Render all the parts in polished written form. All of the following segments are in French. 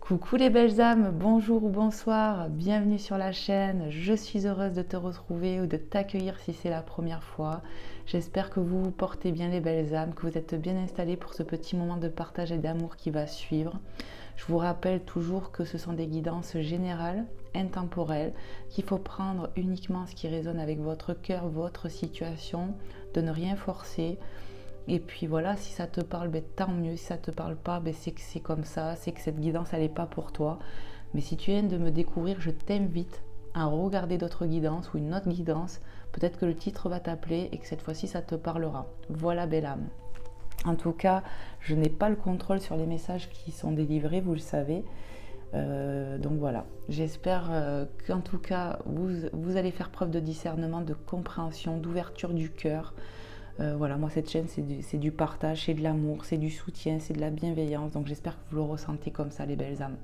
Coucou les belles âmes, bonjour ou bonsoir, bienvenue sur la chaîne. Je suis heureuse de te retrouver ou de t'accueillir si c'est la première fois. J'espère que vous vous portez bien les belles âmes, que vous êtes bien installés pour ce petit moment de partage et d'amour qui va suivre. Je vous rappelle toujours que ce sont des guidances générales, intemporelles, qu'il faut prendre uniquement ce qui résonne avec votre cœur, votre situation, de ne rien forcer. Et puis voilà, si ça te parle, ben, tant mieux. Si ça te parle pas, ben, c'est que c'est comme ça, c'est que cette guidance, elle n'est pas pour toi. Mais si tu viens de me découvrir, je t'invite à regarder d'autres guidances ou une autre guidance. Peut-être que le titre va t'appeler et que cette fois-ci, ça te parlera. Voilà, belle âme. En tout cas, je n'ai pas le contrôle sur les messages qui sont délivrés, vous le savez. Donc voilà, j'espère qu'en tout cas, vous allez faire preuve de discernement, de compréhension, d'ouverture du cœur. Voilà, moi cette chaîne c'est du partage, c'est de l'amour, c'est du soutien, c'est de la bienveillance. Donc j'espère que vous le ressentez comme ça les belles âmes.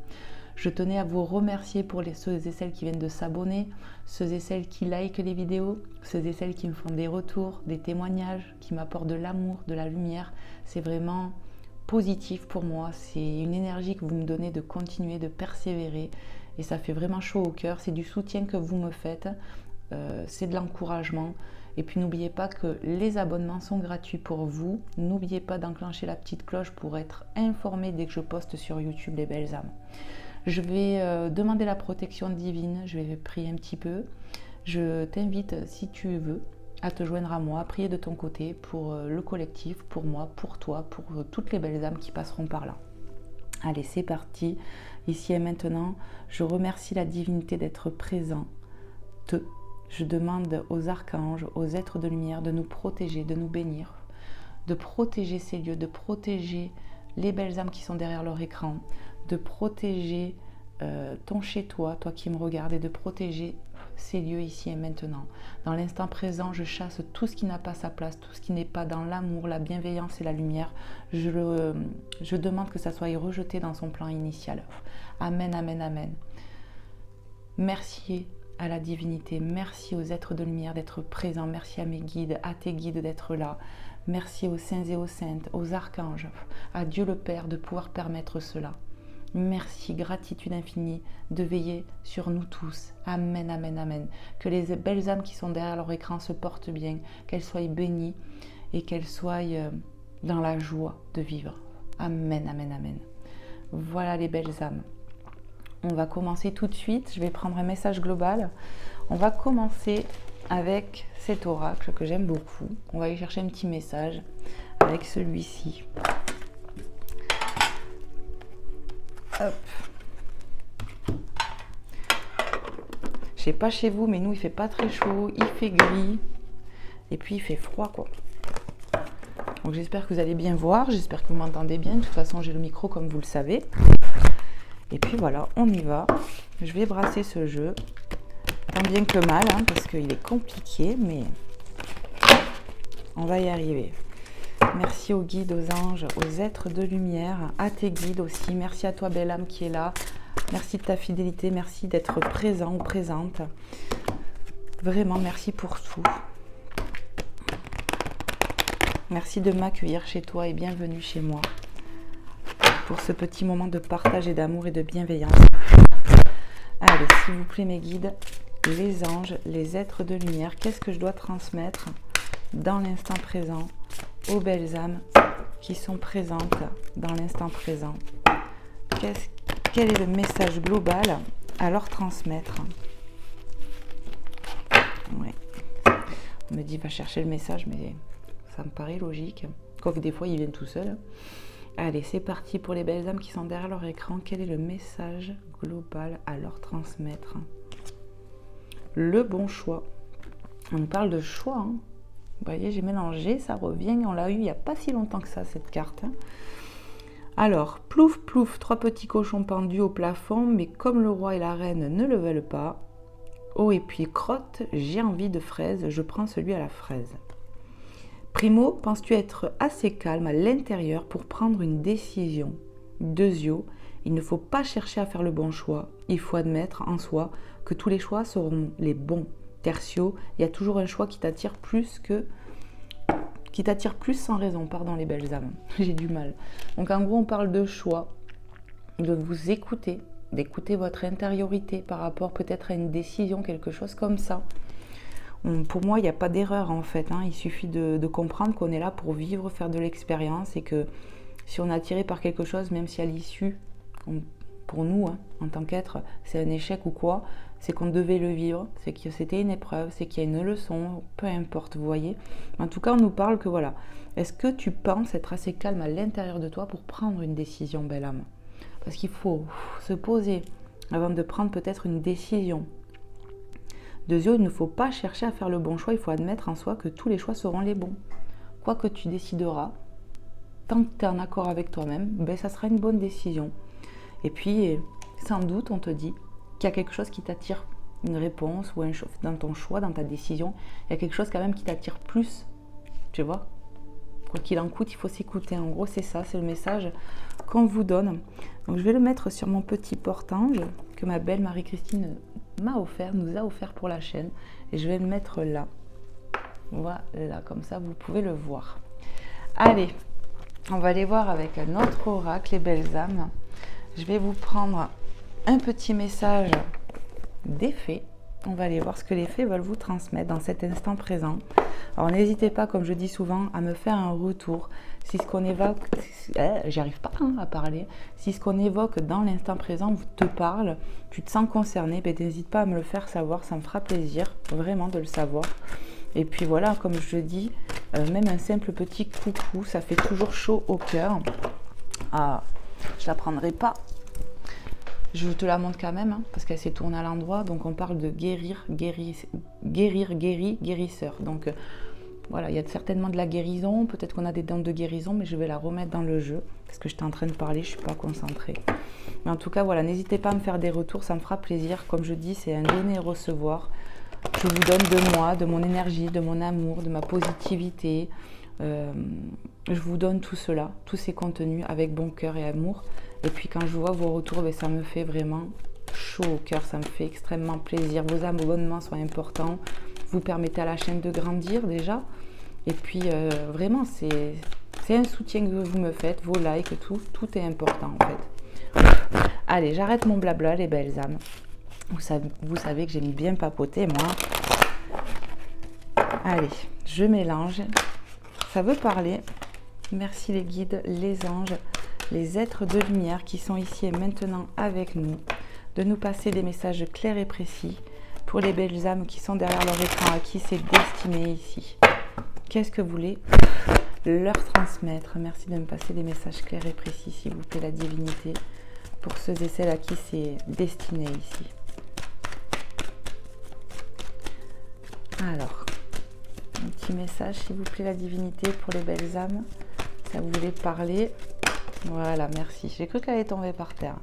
Je tenais à vous remercier pour ceux et celles qui viennent de s'abonner, ceux et celles qui likent les vidéos, ceux et celles qui me font des retours, des témoignages, qui m'apportent de l'amour, de la lumière. C'est vraiment positif pour moi, c'est une énergie que vous me donnez de continuer, de persévérer et ça fait vraiment chaud au cœur. C'est du soutien que vous me faites, c'est de l'encouragement. Et puis n'oubliez pas que les abonnements sont gratuits pour vous. N'oubliez pas d'enclencher la petite cloche pour être informé dès que je poste sur YouTube les belles âmes. Je vais demander la protection divine, je vais prier un petit peu. Je t'invite, si tu veux, à te joindre à moi, à prier de ton côté pour le collectif, pour moi, pour toi, pour toutes les belles âmes qui passeront par là. Allez, c'est parti. Ici et maintenant, je remercie la divinité d'être présent. Je demande aux archanges, aux êtres de lumière de nous protéger, de nous bénir, de protéger ces lieux, de protéger les belles âmes qui sont derrière leur écran, de protéger ton chez-toi, toi qui me regardes, et de protéger ces lieux ici et maintenant. Dans l'instant présent, je chasse tout ce qui n'a pas sa place, tout ce qui n'est pas dans l'amour, la bienveillance et la lumière. Je demande que ça soit rejeté dans son plan initial. Amen, amen, amen. Merci à la divinité, merci aux êtres de lumière d'être présents, merci à mes guides, à tes guides d'être là, merci aux saints et aux saintes, aux archanges, à Dieu le Père de pouvoir permettre cela. Merci, gratitude infinie de veiller sur nous tous. Amen, amen, amen. Que les belles âmes qui sont derrière leur écran se portent bien, qu'elles soient bénies et qu'elles soient dans la joie de vivre. Amen, amen, amen. Voilà les belles âmes. On va commencer tout de suite. Je vais prendre un message global. On va commencer avec cet oracle que j'aime beaucoup. On va aller chercher un petit message avec celui-ci. Hop. Je sais pas chez vous, mais nous il fait pas très chaud, il fait gris et puis il fait froid quoi. Donc j'espère que vous allez bien voir, j'espère que vous m'entendez bien. De toute façon j'ai le micro comme vous le savez. Et puis voilà, on y va. Je vais brasser ce jeu, tant bien que mal, hein, parce qu'il est compliqué, mais on va y arriver. Merci aux guides, aux anges, aux êtres de lumière, à tes guides aussi. Merci à toi, belle âme qui est là. Merci de ta fidélité, merci d'être présent ou présente. Vraiment, merci pour tout. Merci de m'accueillir chez toi et bienvenue chez moi pour ce petit moment de partage et d'amour et de bienveillance. Allez, s'il vous plaît mes guides, les anges, les êtres de lumière, qu'est-ce que je dois transmettre dans l'instant présent aux belles âmes qui sont présentes dans l'instant présent? Quel est le message global à leur transmettre? Ouais. On me dit va chercher le message, mais ça me paraît logique. Quoique des fois ils viennent tout seuls. Allez, c'est parti pour les belles âmes qui sont derrière leur écran. Quel est le message global à leur transmettre? Le bon choix. On parle de choix. Hein. Vous voyez, j'ai mélangé, ça revient. On l'a eu il n'y a pas si longtemps que ça, cette carte. Hein. Alors, plouf, plouf, 3 petits cochons pendus au plafond, mais comme le roi et la reine ne le veulent pas. Oh, et puis crotte, j'ai envie de fraise, je prends celui à la fraise. Primo, penses-tu être assez calme à l'intérieur pour prendre une décision? Deuxio, il ne faut pas chercher à faire le bon choix. Il faut admettre en soi que tous les choix seront les bons. Tertio, il y a toujours un choix qui t'attire plus sans raison. Pardon les belles âmes, j'ai du mal. Donc en gros, on parle de choix. de vous écouter, d'écouter votre intériorité par rapport peut-être à une décision, quelque chose comme ça. Pour moi, il n'y a pas d'erreur en fait, hein. Il suffit de comprendre qu'on est là pour vivre, faire de l'expérience et que si on est attiré par quelque chose, même si à l'issue, pour nous, hein, en tant qu'être, c'est un échec ou quoi, c'est qu'on devait le vivre, c'est que c'était une épreuve, c'est qu'il y a une leçon, peu importe, vous voyez. En tout cas, on nous parle que voilà, est-ce que tu penses être assez calme à l'intérieur de toi pour prendre une décision, belle âme? Parce qu'il faut se poser avant de prendre peut-être une décision. Deuxièmement, il ne faut pas chercher à faire le bon choix, il faut admettre en soi que tous les choix seront les bons. Quoi que tu décideras, tant que tu es en accord avec toi-même, ben, ça sera une bonne décision. Et puis, sans doute, on te dit qu'il y a quelque chose qui t'attire, une réponse ou dans ton choix, dans ta décision, il y a quelque chose quand même qui t'attire plus, tu vois. Quoi qu'il en coûte, il faut s'écouter. En gros, c'est ça, c'est le message qu'on vous donne. Donc, je vais le mettre sur mon petit porte-ange que ma belle Marie-Christine m'a offert, nous a offert pour la chaîne. Et je vais le mettre là. Voilà, comme ça, vous pouvez le voir. Allez, on va aller voir avec un autre oracle, les belles âmes. Je vais vous prendre un petit message des fées. On va aller voir ce que les fées veulent vous transmettre dans cet instant présent. Alors n'hésitez pas, comme je dis souvent, à me faire un retour. Si ce qu'on évoque, j'arrive pas à parler, si ce qu'on évoque dans l'instant présent te parle, tu te sens concerné, ben, n'hésite pas à me le faire savoir, ça me fera plaisir vraiment de le savoir. Et puis voilà, comme je le dis, même un simple petit coucou, ça fait toujours chaud au cœur. Ah, je la prendrai pas. Je te la montre quand même, hein, parce qu'elle s'est tournée à l'endroit. Donc on parle de guérir, guérisseur. Donc voilà, il y a certainement de la guérison. Peut-être qu'on a des dents de guérison, mais je vais la remettre dans le jeu. Parce que j'étais en train de parler, je ne suis pas concentrée. Mais en tout cas, voilà, n'hésitez pas à me faire des retours, ça me fera plaisir. Comme je dis, c'est un donner et recevoir. Je vous donne de moi, de mon énergie, de mon amour, de ma positivité. Je vous donne tout cela, tous ces contenus avec bon cœur et amour. Et puis quand je vois vos retours, ben, ça me fait vraiment chaud au cœur, ça me fait extrêmement plaisir. Vos abonnements sont importants, vous permettez à la chaîne de grandir déjà. Et puis vraiment, c'est un soutien que vous me faites, vos likes, tout est important en fait. Allez, j'arrête mon blabla, les belles âmes. Vous savez que j'aime bien papoter, moi. Allez, je mélange. Ça veut parler. Merci les guides, les anges, les êtres de lumière qui sont ici et maintenant avec nous, de nous passer des messages clairs et précis pour les belles âmes qui sont derrière leur écran, à qui c'est destiné ici. Qu'est-ce que vous voulez leur transmettre? Merci de me passer des messages clairs et précis, s'il vous plaît, la divinité, pour ceux et celles à qui c'est destiné ici. Alors, un petit message, s'il vous plaît, la divinité, pour les belles âmes. Ça vous voulait parler. Voilà, merci. J'ai cru qu'elle allait tomber par terre.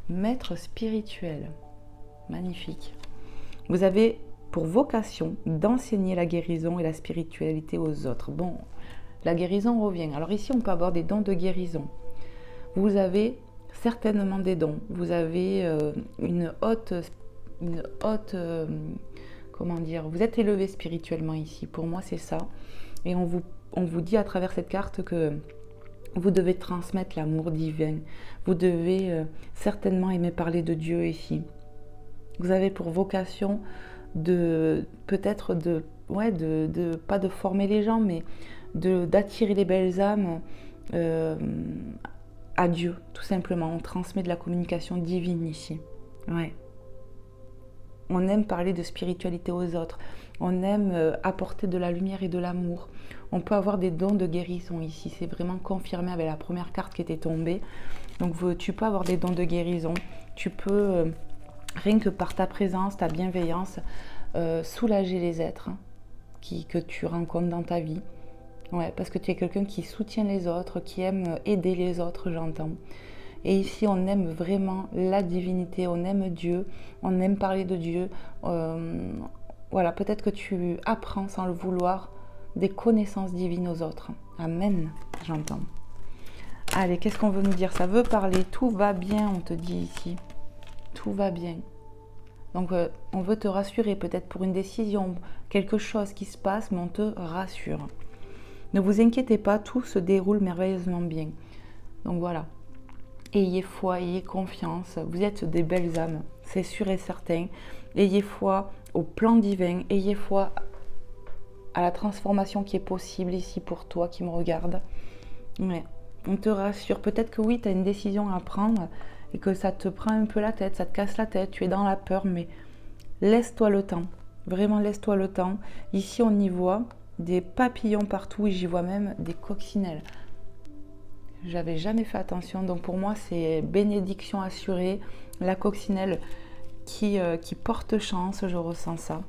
Maître spirituel. Magnifique. Vous avez pour vocation d'enseigner la guérison et la spiritualité aux autres. Bon, la guérison revient. Alors ici, on peut avoir des dons de guérison. Vous avez certainement des dons. Vous avez une haute comment dire, vous êtes élevé spirituellement ici. Pour moi, c'est ça. Et on vous dit à travers cette carte que vous devez transmettre l'amour divin. Vous devez certainement aimer parler de Dieu ici. Vous avez pour vocation peut-être pas de former les gens, mais d'attirer les belles âmes à Dieu, tout simplement. On transmet de la communication divine ici. Ouais. On aime parler de spiritualité aux autres. On aime apporter de la lumière et de l'amour. On peut avoir des dons de guérison ici. C'est vraiment confirmé avec la première carte qui était tombée. Donc tu peux avoir des dons de guérison. Tu peux, rien que par ta présence, ta bienveillance, soulager les êtres que tu rencontres dans ta vie. Ouais, parce que tu es quelqu'un qui soutient les autres, qui aime aider les autres, j'entends. Et ici, on aime vraiment la divinité, on aime Dieu, on aime parler de Dieu. Voilà, peut-être que tu apprends sans le vouloir des connaissances divines aux autres. Amen, j'entends. Allez, qu'est-ce qu'on veut nous dire? Ça veut parler, tout va bien, on te dit ici. Tout va bien. Donc, on veut te rassurer, peut-être pour une décision, quelque chose qui se passe, mais on te rassure. Ne vous inquiétez pas, tout se déroule merveilleusement bien. Donc voilà. Ayez foi, ayez confiance. Vous êtes des belles âmes, c'est sûr et certain. Ayez foi au plan divin, ayez foi à la transformation qui est possible ici pour toi qui me regarde. Ouais. On te rassure. Peut-être que oui, tu as une décision à prendre et que ça te prend un peu la tête, ça te casse la tête, tu es dans la peur, mais laisse-toi le temps. Vraiment, laisse-toi le temps. Ici, on y voit des papillons partout et j'y vois même des coccinelles. J'avais jamais fait attention, donc pour moi, c'est bénédiction assurée. La coccinelle qui porte chance, je ressens ça.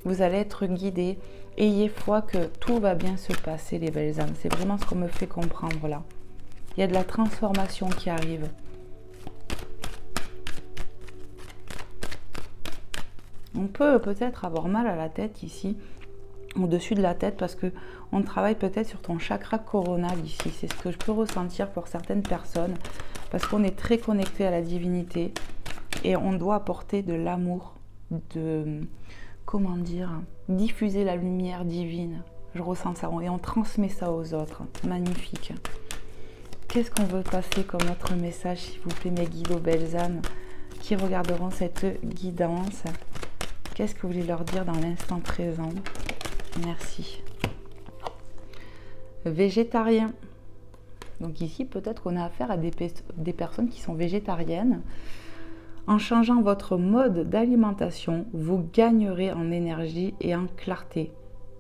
Vous allez être guidés. Ayez foi que tout va bien se passer, les belles âmes. C'est vraiment ce qu'on me fait comprendre là. Il y a de la transformation qui arrive. On peut peut-être avoir mal à la tête ici, au-dessus de la tête, parce que on travaille peut-être sur ton chakra coronal ici. C'est ce que je peux ressentir pour certaines personnes, parce qu'on est très connecté à la divinité et on doit apporter de l'amour, comment dire, diffuser la lumière divine. Je ressens ça et on transmet ça aux autres. Magnifique. Qu'est-ce qu'on veut passer comme notre message, s'il vous plaît, mes guides aux belles âmes qui regarderont cette guidance? Qu'est-ce que vous voulez leur dire dans l'instant présent? Merci. Végétarien. Donc ici, peut-être qu'on a affaire à des personnes qui sont végétariennes. En changeant votre mode d'alimentation, vous gagnerez en énergie et en clarté,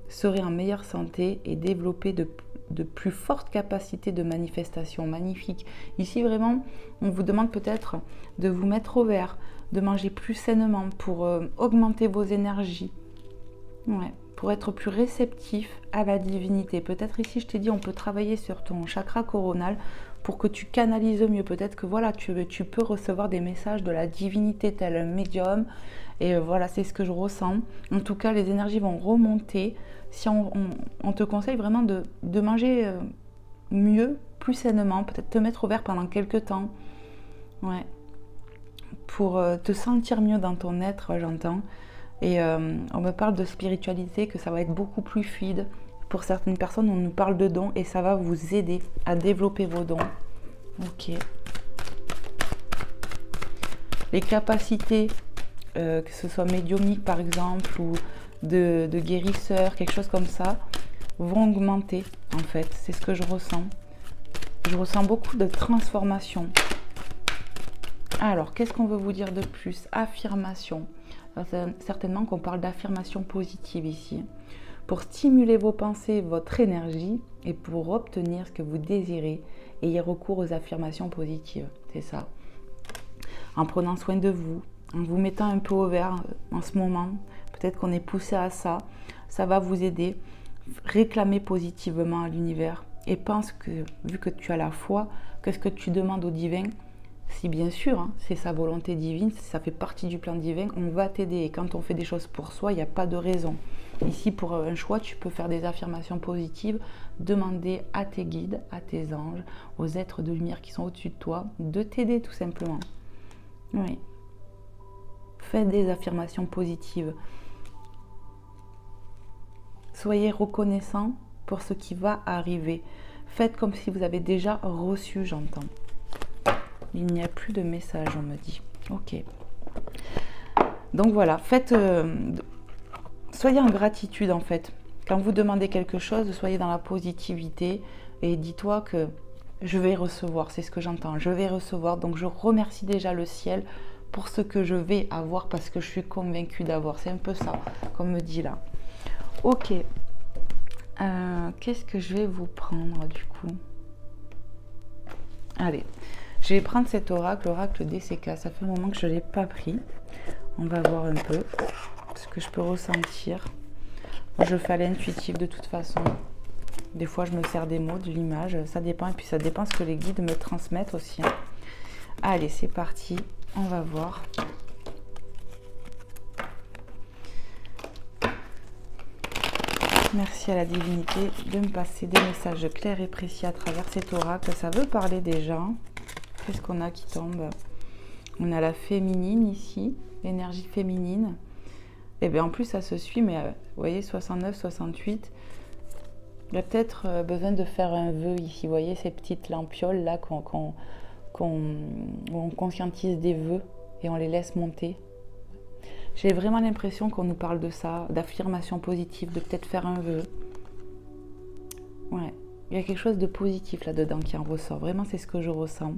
serez en meilleure santé et développer de plus fortes capacités de manifestation. Magnifique. Ici, vraiment, on vous demande peut-être de vous mettre au vert, de manger plus sainement pour augmenter vos énergies. Ouais, pour être plus réceptif à la divinité. Peut-être ici, je t'ai dit, on peut travailler sur ton chakra coronal pour que tu canalises mieux. Peut-être que voilà, tu peux recevoir des messages de la divinité tel un médium. Et voilà, c'est ce que je ressens. En tout cas, les énergies vont remonter. Si on te conseille vraiment de manger mieux, plus sainement, peut-être te mettre au vert pendant quelques temps. Ouais. Pour te sentir mieux dans ton être, j'entends. Et on me parle de spiritualité, que ça va être beaucoup plus fluide. Pour certaines personnes, on nous parle de dons et ça va vous aider à développer vos dons. Ok. Les capacités, que ce soit médiumnique par exemple, ou de guérisseur, quelque chose comme ça, vont augmenter en fait. C'est ce que je ressens. Je ressens beaucoup de transformation. Alors, qu'est-ce qu'on veut vous dire de plus? Affirmation. Certainement qu'on parle d'affirmation positive ici. Pour stimuler vos pensées, votre énergie et pour obtenir ce que vous désirez, ayez recours aux affirmations positives. C'est ça. En prenant soin de vous, en vous mettant un peu au vert en ce moment, peut-être qu'on est poussé à ça, ça va vous aider. Réclamez positivement à l'univers et pense que, vu que tu as la foi, que ce que tu demandes au divin, si bien sûr, hein, c'est sa volonté divine, ça fait partie du plan divin, on va t'aider. Et quand on fait des choses pour soi, il n'y a pas de raison. Ici, pour un choix, tu peux faire des affirmations positives, demander à tes guides, à tes anges, aux êtres de lumière qui sont au-dessus de toi, de t'aider tout simplement. Oui. Faites des affirmations positives. Soyez reconnaissants pour ce qui va arriver. Faites comme si vous avez déjà reçu, j'entends. Il n'y a plus de message, on me dit. Ok. Donc voilà, faites, soyez en gratitude en fait. Quand vous demandez quelque chose, soyez dans la positivité et dis-toi que je vais recevoir, c'est ce que j'entends. Je vais recevoir, donc je remercie déjà le ciel pour ce que je vais avoir parce que je suis convaincue d'avoir. C'est un peu ça qu'on me dit là. Ok. Qu'est-ce que je vais vous prendre du coup? Allez. Je vais prendre cet oracle, l'oracle DCK. Ça fait un moment que je ne l'ai pas pris. On va voir un peu ce que je peux ressentir. Je fais à l'intuitif de toute façon. Des fois, je me sers des mots, de l'image. Ça dépend. Et puis, ça dépend ce que les guides me transmettent aussi. Allez, c'est parti. On va voir. Merci à la divinité de me passer des messages clairs et précis à travers cet oracle. Ça veut parler des gens. Qu'est-ce qu'on a qui tombe? On a la féminine ici, l'énergie féminine. Et bien en plus ça se suit, mais vous voyez 69, 68. Il y a peut-être besoin de faire un vœu ici. Vous voyez ces petites lampioles là qu'on on conscientise des vœux et on les laisse monter. J'ai vraiment l'impression qu'on nous parle de ça, d'affirmation positive, de peut-être faire un vœu. Ouais, il y a quelque chose de positif là-dedans qui en ressort. Vraiment, c'est ce que je ressens.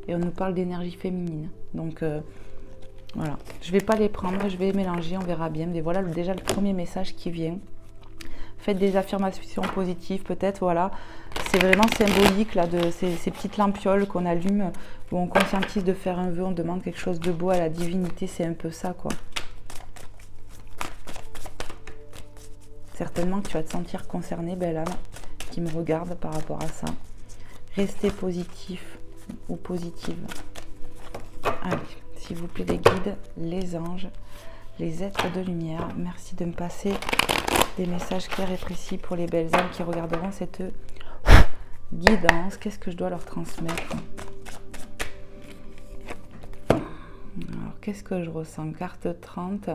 Et on nous parle d'énergie féminine. Donc, voilà. Je ne vais pas les prendre, je vais mélanger, on verra bien. Mais voilà déjà le premier message qui vient. Faites des affirmations positives, peut-être, voilà. C'est vraiment symbolique là, de ces petites lampioles qu'on allume, où on conscientise de faire un vœu, on demande quelque chose de beau à la divinité, c'est un peu ça, quoi. Certainement que tu vas te sentir concerné, belle âme, qui me regarde par rapport à ça. Restez positif ou positive. Allez, s'il vous plaît, les guides, les anges, les êtres de lumière, merci de me passer des messages clairs et précis pour les belles âmes qui regarderont cette guidance. Qu'est-ce que je dois leur transmettre? Alors, qu'est-ce que je ressens? Carte 30.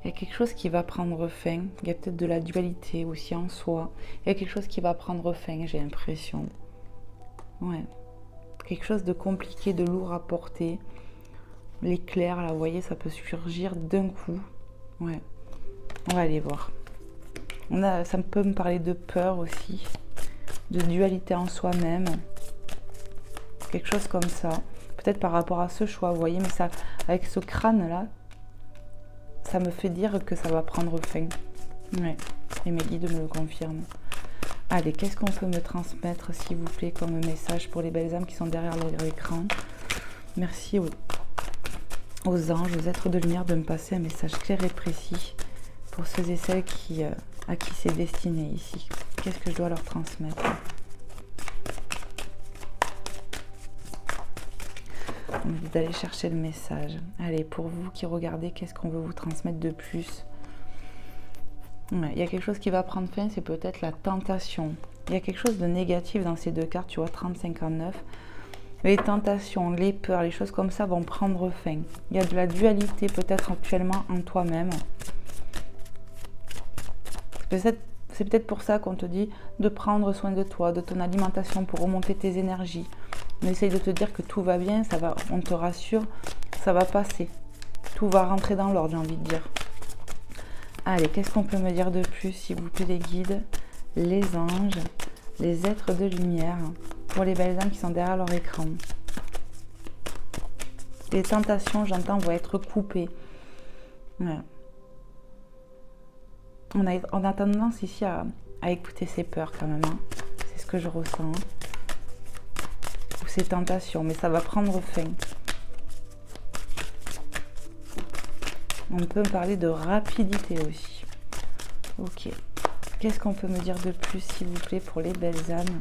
Il y a quelque chose qui va prendre fin. Il y a peut-être de la dualité aussi en soi. Il y a quelque chose qui va prendre fin, j'ai l'impression. Ouais. Quelque chose de compliqué, de lourd à porter. L'éclair, là, vous voyez, ça peut surgir d'un coup. Ouais. On va aller voir. Ça peut me parler de peur aussi, de dualité en soi-même, quelque chose comme ça. Peut-être par rapport à ce choix, vous voyez, mais ça, avec ce crâne-là, ça me fait dire que ça va prendre fin. Ouais. Et mes guides me le confirment. Allez, qu'est-ce qu'on peut me transmettre, s'il vous plaît, comme message pour les belles âmes qui sont derrière leur écran? Merci aux anges, aux êtres de lumière de me passer un message clair et précis pour ceux et celles à qui c'est destiné ici. Qu'est-ce que je dois leur transmettre? On me dit d'aller chercher le message. Allez, pour vous qui regardez, qu'est-ce qu'on veut vous transmettre de plus? Ouais, il y a quelque chose qui va prendre fin, c'est peut-être la tentation. Il y a quelque chose de négatif dans ces deux cartes, tu vois, 30-59. Les tentations, les peurs, les choses comme ça vont prendre fin. Il y a de la dualité peut-être actuellement en toi-même. C'est peut-être pour ça qu'on te dit de prendre soin de toi, de ton alimentation pour remonter tes énergies. On essaye de te dire que tout va bien, ça va, on te rassure, ça va passer. Tout va rentrer dans l'ordre, j'ai envie de dire. Allez, qu'est-ce qu'on peut me dire de plus, s'il vous plaît, les guides, les anges, les êtres de lumière, pour les belles âmes qui sont derrière leur écran. Les tentations, j'entends, vont être coupées. Ouais. On a tendance ici à écouter ses peurs quand même. Hein. C'est ce que je ressens. Ou ses tentations, mais ça va prendre fin. On peut me parler de rapidité aussi. Ok. Qu'est-ce qu'on peut me dire de plus, s'il vous plaît, pour les belles âmes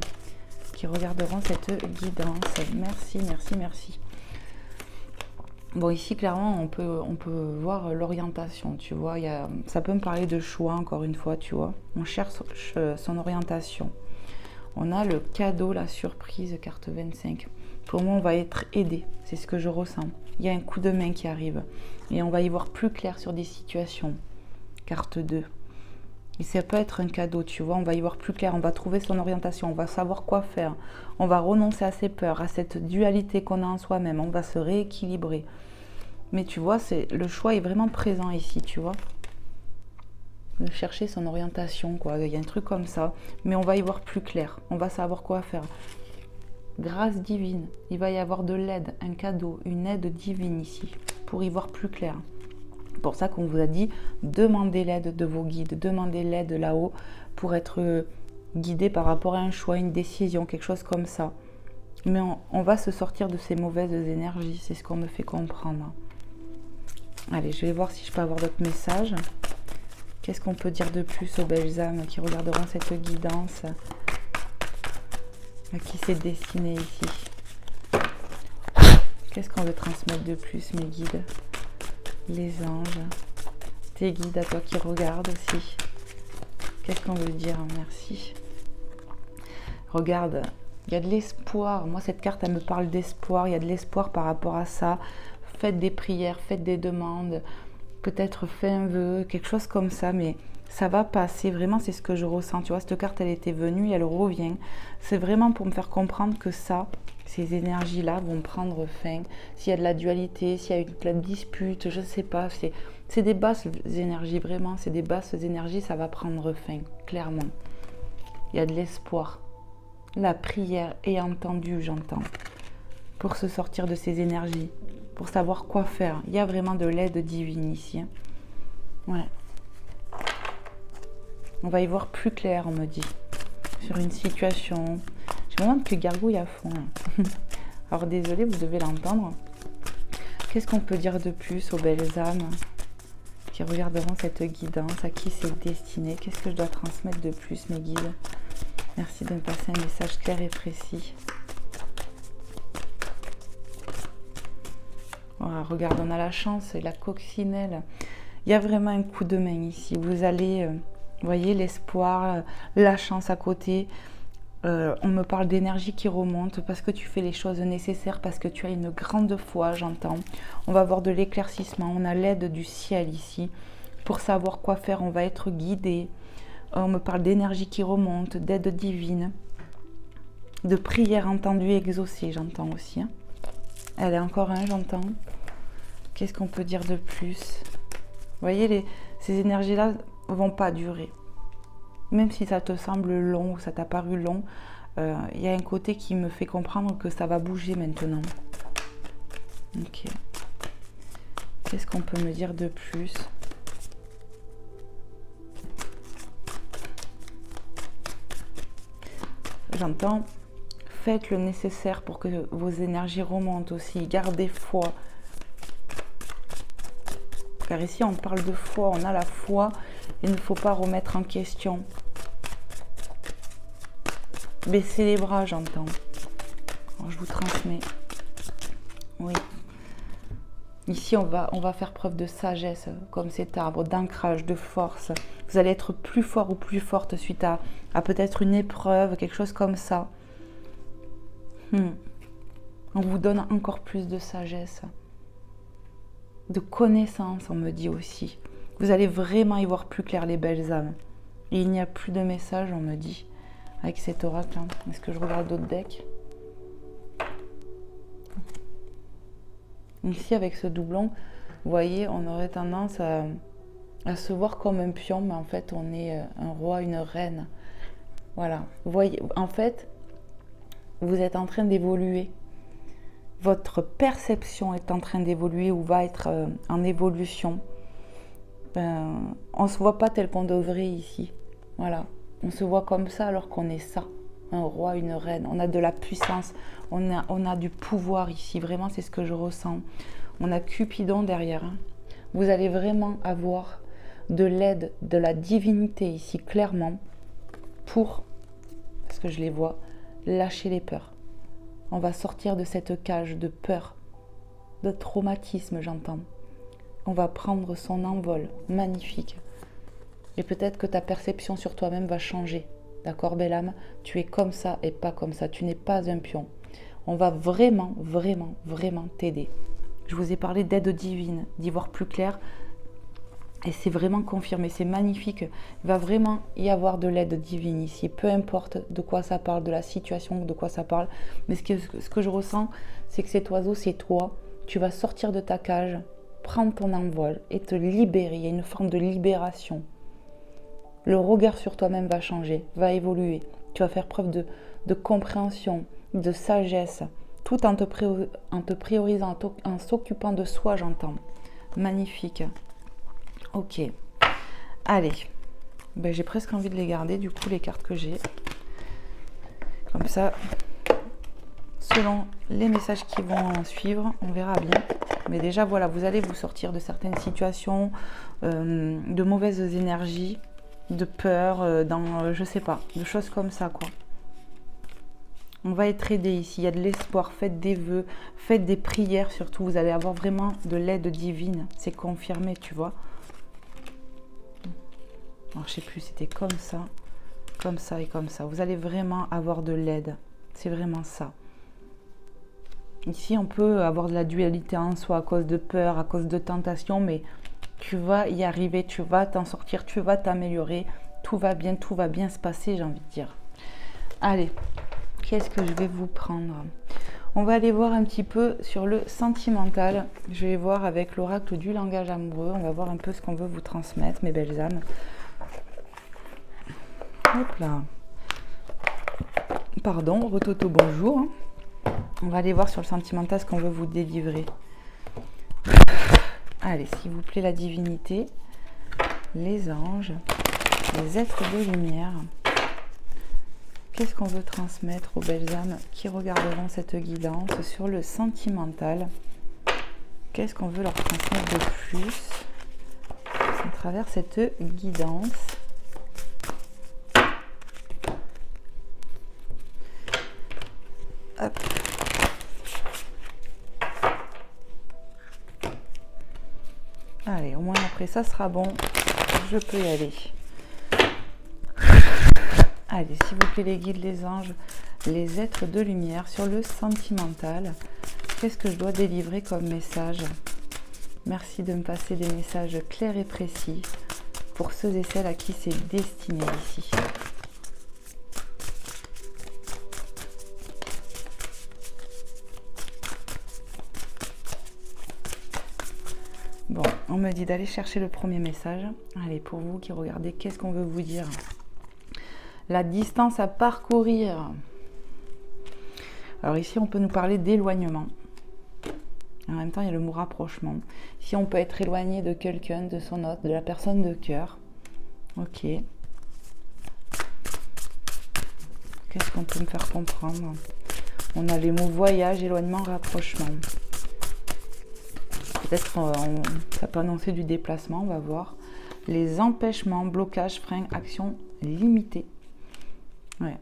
qui regarderont cette guidance? Merci, merci, merci. Bon, ici, clairement, on peut voir l'orientation, tu vois. Ça peut me parler de choix, encore une fois, tu vois. On cherche son orientation. On a le cadeau, la surprise, carte 25. Pour moi, on va être aidé. C'est ce que je ressens. Il y a un coup de main qui arrive. Et on va y voir plus clair sur des situations. Carte 2. Et ça peut être un cadeau, tu vois. On va y voir plus clair. On va trouver son orientation. On va savoir quoi faire. On va renoncer à ses peurs, à cette dualité qu'on a en soi-même. On va se rééquilibrer. Mais tu vois, le choix est vraiment présent ici, tu vois. De chercher son orientation, quoi. Il y a un truc comme ça. Mais on va y voir plus clair. On va savoir quoi faire. Grâce divine. Il va y avoir de l'aide, un cadeau, une aide divine ici. Pour y voir plus clair. C'est pour ça qu'on vous a dit, demandez l'aide de vos guides. Demandez l'aide là-haut pour être guidé par rapport à un choix, une décision, quelque chose comme ça. Mais on va se sortir de ces mauvaises énergies. C'est ce qu'on me fait comprendre. Allez, je vais voir si je peux avoir d'autres messages. Qu'est-ce qu'on peut dire de plus aux belles âmes qui regarderont cette guidance? À qui c'est destiné ici? Qu'est-ce qu'on veut transmettre de plus, mes guides? Les anges, tes guides à toi qui regardent aussi. Qu'est-ce qu'on veut dire? Merci. Regarde, il y a de l'espoir. Moi, cette carte, elle me parle d'espoir. Il y a de l'espoir par rapport à ça. Faites des prières, faites des demandes. Peut-être fait un vœu, quelque chose comme ça. Mais Ça va passer, vraiment, c'est ce que je ressens. Tu vois, cette carte, elle était venue et elle revient. C'est vraiment pour me faire comprendre que ça, ces énergies-là vont prendre fin. S'il y a de la dualité, s'il y a de la dispute, je ne sais pas. C'est des basses énergies, vraiment. C'est des basses énergies, ça va prendre fin, clairement. Il y a de l'espoir. La prière est entendue, j'entends. Pour se sortir de ces énergies. Pour savoir quoi faire. Il y a vraiment de l'aide divine ici. Hein. Ouais. On va y voir plus clair, on me dit, sur une situation. Je me demande que gargouille à fond. Hein. Alors désolé, vous devez l'entendre. Qu'est-ce qu'on peut dire de plus aux belles âmes qui regarderont cette guidance? À qui c'est destiné? Qu'est-ce que je dois transmettre de plus, mes guides? Merci de me passer un message clair et précis. Voilà, regarde, on a la chance et la coccinelle. Il y a vraiment un coup de main ici. Vous allez... Vous voyez, l'espoir, la chance à côté. On me parle d'énergie qui remonte parce que tu fais les choses nécessaires, parce que tu as une grande foi, j'entends. On va avoir de l'éclaircissement, on a l'aide du ciel ici. Pour savoir quoi faire, on va être guidé. On me parle d'énergie qui remonte, d'aide divine, de prière entendue et exaucée, j'entends aussi. Hein. Elle est encore un, j'entends. Qu'est-ce qu'on peut dire de plus? Vous voyez, ces énergies-là vont pas durer. Même si ça te semble long ou ça t'a paru long, il y a un côté qui me fait comprendre que ça va bouger maintenant. Ok. Qu'est-ce qu'on peut me dire de plus? J'entends, faites le nécessaire pour que vos énergies remontent aussi. Gardez foi. Car ici, on parle de foi, on a la foi. Il ne faut pas remettre en question. Baissez les bras, j'entends. Je vous transmets. Oui. Ici, on va faire preuve de sagesse, comme cet arbre, d'ancrage, de force. Vous allez être plus fort ou plus forte suite à peut-être une épreuve, quelque chose comme ça. On vous donne encore plus de sagesse. De connaissance, on me dit aussi. Vous allez vraiment y voir plus clair, les belles âmes. Et il n'y a plus de message, on me dit, avec cet oracle. Hein. Est-ce que je regarde d'autres decks? Ici, avec ce doublon, vous voyez, on aurait tendance à se voir comme un pion, mais en fait, on est un roi, une reine. Voilà. Vous voyez, en fait, vous êtes en train d'évoluer. Votre perception est en train d'évoluer ou va être en évolution. On ne se voit pas tel qu'on devrait ici. Voilà. On se voit comme ça alors qu'on est ça. Un roi, une reine. On a de la puissance. On a du pouvoir ici. Vraiment, c'est ce que je ressens. On a Cupidon derrière. Hein. Vous allez vraiment avoir de l'aide, de la divinité ici, clairement, pour, parce que je les vois, lâcher les peurs. On va sortir de cette cage de peur, de traumatisme, j'entends. On va prendre son envol, magnifique. Et peut-être que ta perception sur toi-même va changer. D'accord, belle âme? Tu es comme ça et pas comme ça. Tu n'es pas un pion. On va vraiment, vraiment, vraiment t'aider. Je vous ai parlé d'aide divine, d'y voir plus clair. Et c'est vraiment confirmé, c'est magnifique. Il va vraiment y avoir de l'aide divine ici. Peu importe de quoi ça parle, de la situation, de quoi ça parle. Mais ce que je ressens, c'est que cet oiseau, c'est toi. Tu vas sortir de ta cage, prendre ton envol et te libérer. Il y a une forme de libération. Le regard sur toi-même va changer, va évoluer. Tu vas faire preuve de compréhension, de sagesse, tout en te priorisant, en s'occupant de soi, j'entends. Magnifique. Ok. Allez. Ben, j'ai presque envie de les garder, du coup, les cartes que j'ai. Comme ça, selon les messages qui vont suivre, on verra bien. Mais déjà, voilà, vous allez vous sortir de certaines situations, de mauvaises énergies, de peur, je sais pas, de choses comme ça, quoi. On va être aidé ici, il y a de l'espoir, faites des vœux, faites des prières surtout, vous allez avoir vraiment de l'aide divine, c'est confirmé, tu vois. Alors, je sais plus, c'était comme ça et comme ça. Vous allez vraiment avoir de l'aide, c'est vraiment ça. Ici, on peut avoir de la dualité en soi à cause de peur, à cause de tentation, mais Tu vas y arriver, tu vas t'en sortir, tu vas t'améliorer. Tout va bien se passer, j'ai envie de dire. Allez, qu'est-ce que je vais vous prendre? On va aller voir un petit peu sur le sentimental. Je vais voir avec l'oracle du langage amoureux. On va voir un peu ce qu'on veut vous transmettre, mes belles âmes. Hop là. Pardon, Rototo, bonjour. On va aller voir sur le sentimental ce qu'on veut vous délivrer. Allez, s'il vous plaît, la divinité, les anges, les êtres de lumière. Qu'est-ce qu'on veut transmettre aux belles âmes qui regarderont cette guidance sur le sentimental? Qu'est-ce qu'on veut leur transmettre de plus à travers cette guidance? Hop. Allez, au moins après ça sera bon. Je peux y aller. Allez, s'il vous plaît, les guides, les anges, les êtres de lumière sur le sentimental. Qu'est-ce que je dois délivrer comme message? Merci de me passer des messages clairs et précis pour ceux et celles à qui c'est destiné ici. Bon, on me dit d'aller chercher le premier message. Allez, pour vous qui regardez, qu'est-ce qu'on veut vous dire? La distance à parcourir. Alors ici, on peut nous parler d'éloignement. En même temps, il y a le mot rapprochement. Ici, on peut être éloigné de quelqu'un, de son autre, de la personne de cœur. Ok. Qu'est-ce qu'on peut me faire comprendre? On a les mots voyage, éloignement, rapprochement. Peut-être ça peut annoncer du déplacement, on va voir. Les empêchements, blocages, freins, actions limitées. Ouais.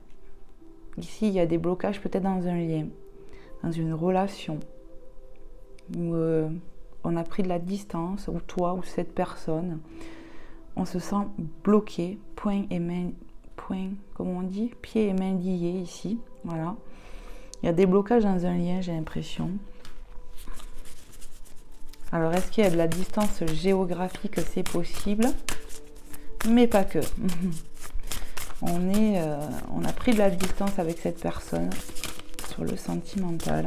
Ici, il y a des blocages peut-être dans un lien, dans une relation, où on a pris de la distance, ou toi, ou cette personne, on se sent bloqué, point et main, comment on dit, pieds et mains liés ici, voilà. Il y a des blocages dans un lien, j'ai l'impression. Alors, est-ce qu'il y a de la distance géographique? C'est possible, mais pas que. On a pris de la distance avec cette personne sur le sentimental.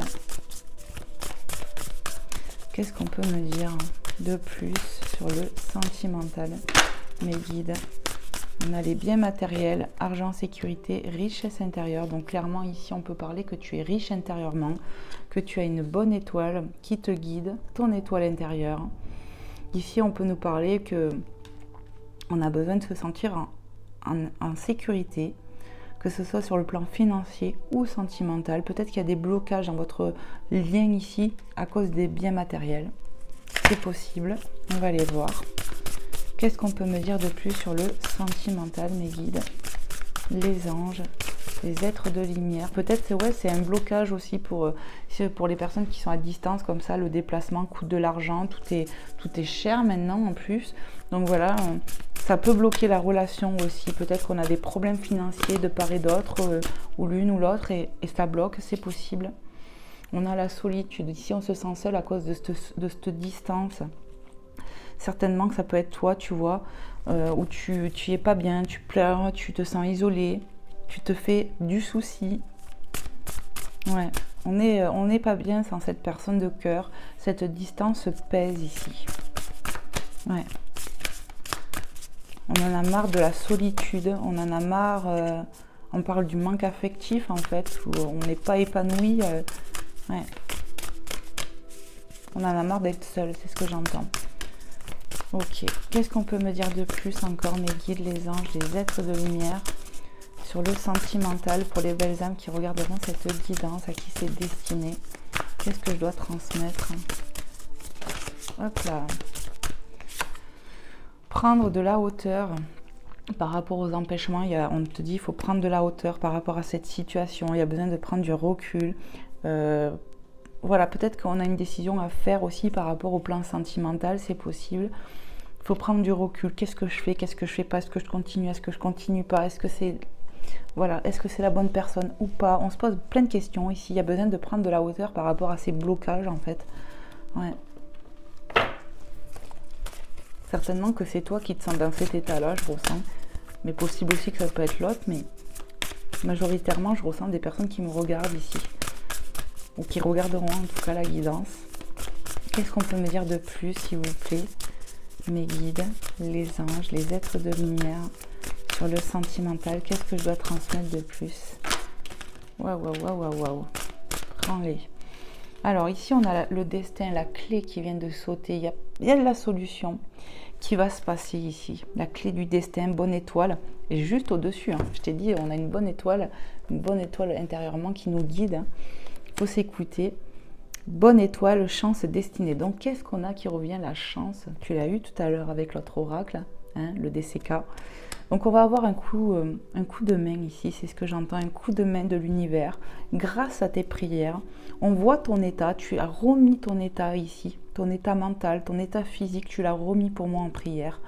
Qu'est-ce qu'on peut me dire de plus sur le sentimental, mes guides? On a les biens matériels, argent, sécurité, richesse intérieure. Donc clairement ici on peut parler que tu es riche intérieurement, que tu as une bonne étoile qui te guide, ton étoile intérieure. Ici on peut nous parler que on a besoin de se sentir en sécurité, que ce soit sur le plan financier ou sentimental. Peut-être qu'il y a des blocages dans votre lien ici à cause des biens matériels. C'est possible, on va les voir. Qu'est-ce qu'on peut me dire de plus sur le sentimental, mes guides? Les anges, les êtres de lumière. Peut-être c'est un blocage aussi pour les personnes qui sont à distance, comme ça, le déplacement coûte de l'argent, tout est cher maintenant en plus. Donc voilà, ça peut bloquer la relation aussi. Peut-être qu'on a des problèmes financiers de part et d'autre, ou l'une ou l'autre, et ça bloque, c'est possible. On a la solitude. Ici, on se sent seul à cause de cette distance. Certainement que ça peut être toi, tu vois, où tu es pas bien, tu pleures, tu te sens isolé, tu te fais du souci. Ouais, on n'est pas bien sans cette personne de cœur. Cette distance pèse ici. Ouais. On en a marre de la solitude, on en a marre, on parle du manque affectif en fait, où on n'est pas épanoui. Ouais. On en a marre d'être seul, c'est ce que j'entends. Ok, qu'est-ce qu'on peut me dire de plus encore, mes guides, les anges, les êtres de lumière, sur le sentimental pour les belles âmes qui regarderont cette guidance, à qui c'est destiné? Qu'est-ce que je dois transmettre? Hop là. Prendre de la hauteur par rapport aux empêchements. On te dit qu'il faut prendre de la hauteur par rapport à cette situation. Il y a besoin de prendre du recul. Voilà, peut-être qu'on a une décision à faire aussi par rapport au plan sentimental, c'est possible. Il faut prendre du recul. Qu'est-ce que je fais? Qu'est-ce que je fais pas? Est-ce que je continue? Est-ce que je continue pas? Est-ce que c'est la bonne personne ou pas? On se pose plein de questions ici. Il y a besoin de prendre de la hauteur par rapport à ces blocages en fait. Ouais. Certainement que c'est toi qui te sens dans cet état-là, je ressens. Mais possible aussi que ça peut être l'autre, mais majoritairement, je ressens des personnes qui me regardent ici. Ou qui regarderont en tout cas la guidance. Qu'est-ce qu'on peut me dire de plus, s'il vous plaît? Mes guides, les anges, les êtres de lumière, sur le sentimental, qu'est-ce que je dois transmettre de plus? Waouh, waouh, waouh, waouh, waouh. Prends-les. Alors ici, on a le destin, la clé qui vient de sauter. Il y a de la solution qui va se passer ici. La clé du destin, bonne étoile, et juste au-dessus. Hein. Je t'ai dit, on a une bonne étoile intérieurement qui nous guide. Il faut s'écouter. Bonne étoile, chance, destinée. Donc, qu'est-ce qu'on a qui revient? La chance. Tu l'as eu tout à l'heure avec l'autre oracle, hein, le DCK. Donc, on va avoir un coup de main ici. C'est ce que j'entends, un coup de main de l'univers. Grâce à tes prières, on voit ton état. Tu as remis ton état ici. Ton état mental, ton état physique, tu l'as remis pour moi en prière.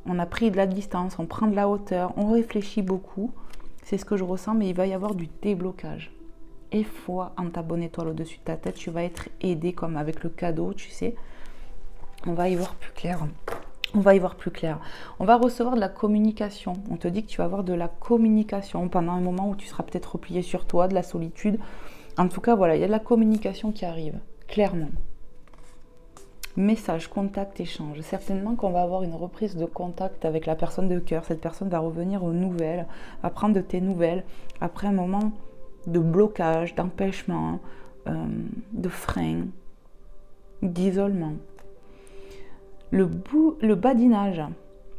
On a pris de la distance, on prend de la hauteur, on réfléchit beaucoup. C'est ce que je ressens, mais il va y avoir du déblocage. Et foi en ta bonne étoile au-dessus de ta tête, tu vas être aidé comme avec le cadeau, tu sais. On va y voir plus clair. On va y voir plus clair. On va recevoir de la communication. On te dit que tu vas avoir de la communication pendant un moment où tu seras peut-être replié sur toi, de la solitude. En tout cas, voilà, il y a de la communication qui arrive, clairement. Message, contact, échange. Certainement qu'on va avoir une reprise de contact avec la personne de cœur. Cette personne va revenir aux nouvelles, va prendre de tes nouvelles après un moment de blocage, d'empêchement, de frein, d'isolement. Le badinage,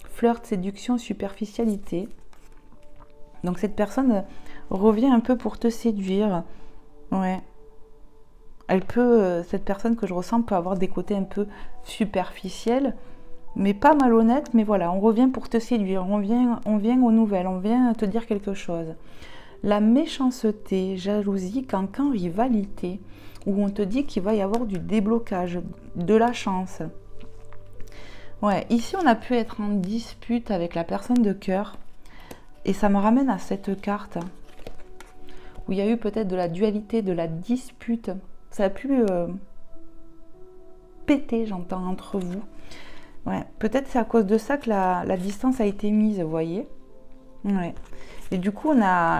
flirt, séduction, superficialité. Donc cette personne revient un peu pour te séduire. Ouais. Elle peut, cette personne que je ressens peut avoir des côtés un peu superficiels, mais pas malhonnêtes. Mais voilà, on revient pour te séduire, on vient aux nouvelles, on vient te dire quelque chose. La méchanceté, jalousie, cancan, rivalité, où on te dit qu'il va y avoir du déblocage, de la chance. Ouais, ici on a pu être en dispute avec la personne de cœur, et ça me ramène à cette carte, où il y a eu peut-être de la dualité, de la dispute. Ça a pu péter, j'entends, entre vous. Ouais, peut-être c'est à cause de ça que la distance a été mise, vous voyez. Ouais. Et du coup,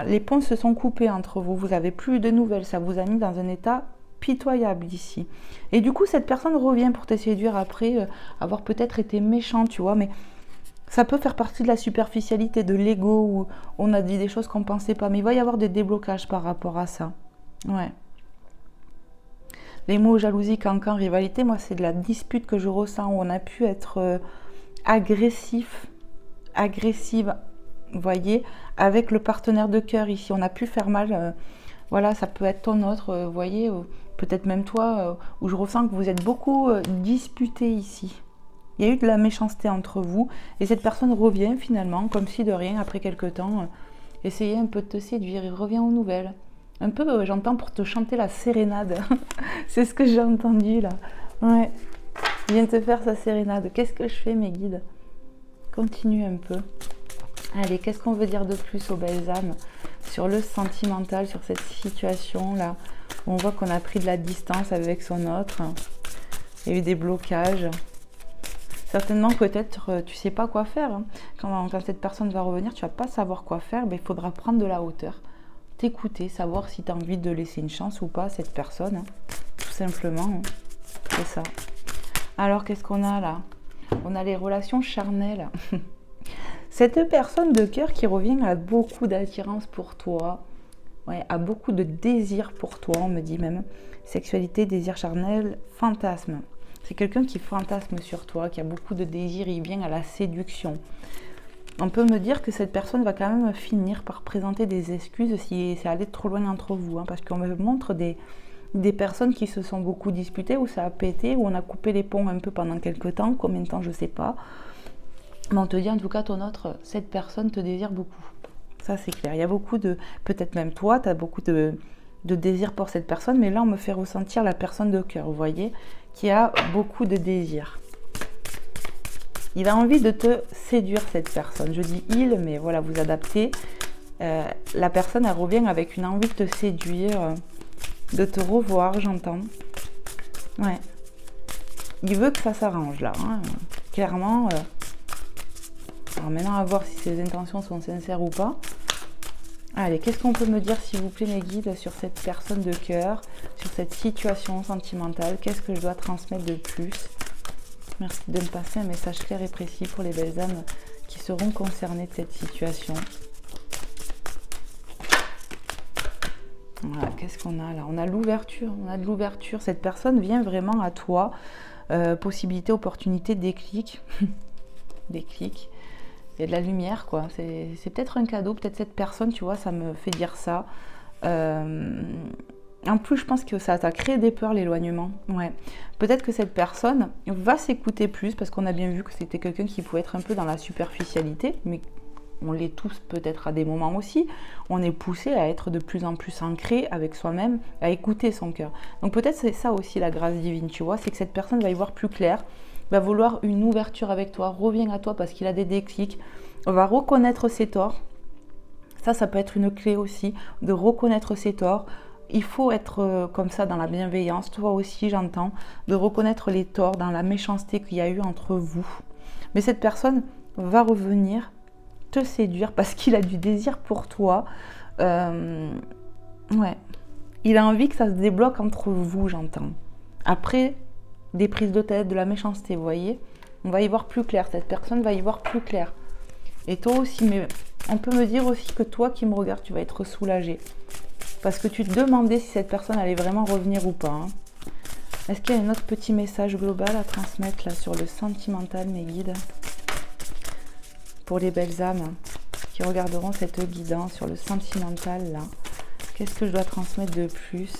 les ponts se sont coupés entre vous. Vous n'avez plus de nouvelles. Ça vous a mis dans un état pitoyable ici. Et du coup, cette personne revient pour te séduire après avoir peut-être été méchant, tu vois. Mais ça peut faire partie de la superficialité, de l'ego, où on a dit des choses qu'on ne pensait pas. Mais il va y avoir des déblocages par rapport à ça. Ouais. Les mots jalousie, cancan, rivalité, moi, c'est de la dispute que je ressens, où on a pu être agressive, vous voyez, avec le partenaire de cœur ici. On a pu faire mal, voilà, ça peut être ton autre, vous voyez, peut-être même toi, où je ressens que vous êtes beaucoup disputés ici. Il y a eu de la méchanceté entre vous, et cette personne revient finalement, comme si de rien, après quelques temps, essayer un peu de te séduire, il revient aux nouvelles. Un peu, j'entends pour te chanter la sérénade. C'est ce que j'ai entendu là. Ouais. Il vient te faire sa sérénade. Qu'est-ce que je fais, mes guides? Continue un peu. Allez, qu'est-ce qu'on veut dire de plus aux belles âmes sur le sentimental, sur cette situation-là, où on voit qu'on a pris de la distance avec son autre. Il y a eu des blocages. Certainement, peut-être, tu ne sais pas quoi faire. Hein. Quand cette personne va revenir, tu ne vas pas savoir quoi faire. Mais il faudra prendre de la hauteur. T'écouter, savoir si tu as envie de laisser une chance ou pas à cette personne. Hein. Tout simplement. Hein. C'est ça. Alors, qu'est-ce qu'on a là? On a les relations charnelles. Cette personne de cœur qui revient a beaucoup d'attirance pour toi. Ouais, a beaucoup de désir pour toi, on me dit même. Sexualité, désir charnel, fantasme. C'est quelqu'un qui fantasme sur toi, qui a beaucoup de désir, il vient à la séduction. On peut me dire que cette personne va quand même finir par présenter des excuses si c'est allé trop loin entre vous. Hein, parce qu'on me montre des personnes qui se sont beaucoup disputées, où ça a pété, où on a coupé les ponts un peu pendant quelques temps. Combien de temps, je ne sais pas. Mais on te dit en tout cas, ton autre, cette personne te désire beaucoup. Ça, c'est clair. Il y a beaucoup de... Peut-être même toi, tu as beaucoup de désir pour cette personne. Mais là, on me fait ressentir la personne de cœur, vous voyez, qui a beaucoup de désir. Il a envie de te séduire, cette personne. Je dis il, mais voilà, vous adaptez. La personne, elle revient avec une envie de te séduire, de te revoir, j'entends. Ouais. Il veut que ça s'arrange, là. Hein. Clairement, alors maintenant à voir si ces intentions sont sincères ou pas. Allez, qu'est-ce qu'on peut me dire s'il vous plaît mes guides sur cette personne de cœur, sur cette situation sentimentale? Qu'est-ce que je dois transmettre de plus? Merci de me passer un message clair et précis pour les belles âmes qui seront concernées de cette situation. Voilà, qu'est-ce qu'on a là? On a l'ouverture, on a de l'ouverture. Cette personne vient vraiment à toi. Possibilité, opportunité, déclic. Déclic. Il y a de la lumière, quoi. C'est peut-être un cadeau, peut-être cette personne, tu vois, ça me fait dire ça. En plus, je pense que ça t'a créé des peurs, l'éloignement. Ouais. Peut-être que cette personne va s'écouter plus, parce qu'on a bien vu que c'était quelqu'un qui pouvait être un peu dans la superficialité, mais on l'est tous peut-être à des moments aussi. On est poussé à être de plus en plus ancré avec soi-même, à écouter son cœur. Donc peut-être c'est ça aussi la grâce divine, tu vois, c'est que cette personne va y voir plus clair, va vouloir une ouverture avec toi, revient à toi parce qu'il a des déclics, va reconnaître ses torts. Ça peut être une clé aussi, de reconnaître ses torts. Il faut être comme ça dans la bienveillance, toi aussi j'entends, de reconnaître les torts dans la méchanceté qu'il y a eu entre vous. Mais cette personne va revenir te séduire parce qu'il a du désir pour toi. Ouais. Il a envie que ça se débloque entre vous, j'entends. Après, des prises de tête, de la méchanceté, vous voyez, on va y voir plus clair. Cette personne va y voir plus clair. Et toi aussi, mais on peut me dire aussi que toi qui me regardes, tu vas être soulagé. Parce que tu te demandais si cette personne allait vraiment revenir ou pas. Hein. Est-ce qu'il y a un autre petit message global à transmettre là sur le sentimental, mes guides? Pour les belles âmes qui regarderont cette guidance sur le sentimental là, qu'est-ce que je dois transmettre de plus?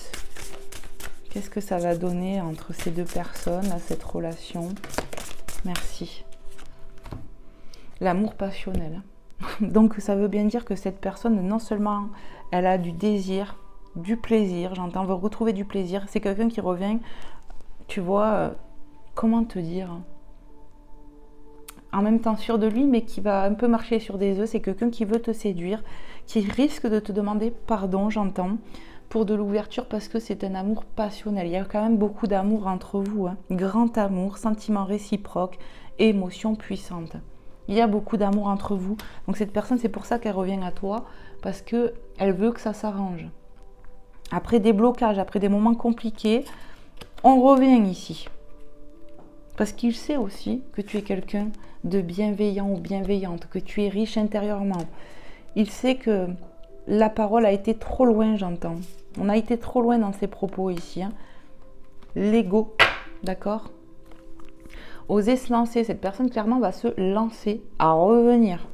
Qu'est-ce que ça va donner entre ces deux personnes, là, cette relation? Merci. L'amour passionnel. Donc ça veut bien dire que cette personne, non seulement elle a du désir, du plaisir, j'entends, veut retrouver du plaisir. C'est quelqu'un qui revient, tu vois, comment te dire, en même temps sûr de lui, mais qui va un peu marcher sur des œufs. C'est quelqu'un qui veut te séduire, qui risque de te demander pardon, j'entends, pour de l'ouverture, parce que c'est un amour passionnel. Il y a quand même beaucoup d'amour entre vous, hein. Grand amour, sentiment réciproque, émotion puissante. Il y a beaucoup d'amour entre vous. Donc cette personne, c'est pour ça qu'elle revient à toi, parce qu'elle veut que ça s'arrange. Après des blocages, après des moments compliqués, on revient ici. Parce qu'il sait aussi que tu es quelqu'un de bienveillant ou bienveillante, que tu es riche intérieurement. Il sait que la parole a été trop loin, j'entends. On a été trop loin dans ses propos ici. Hein. L'ego, d'accord? Oser se lancer, cette personne clairement va se lancer à revenir.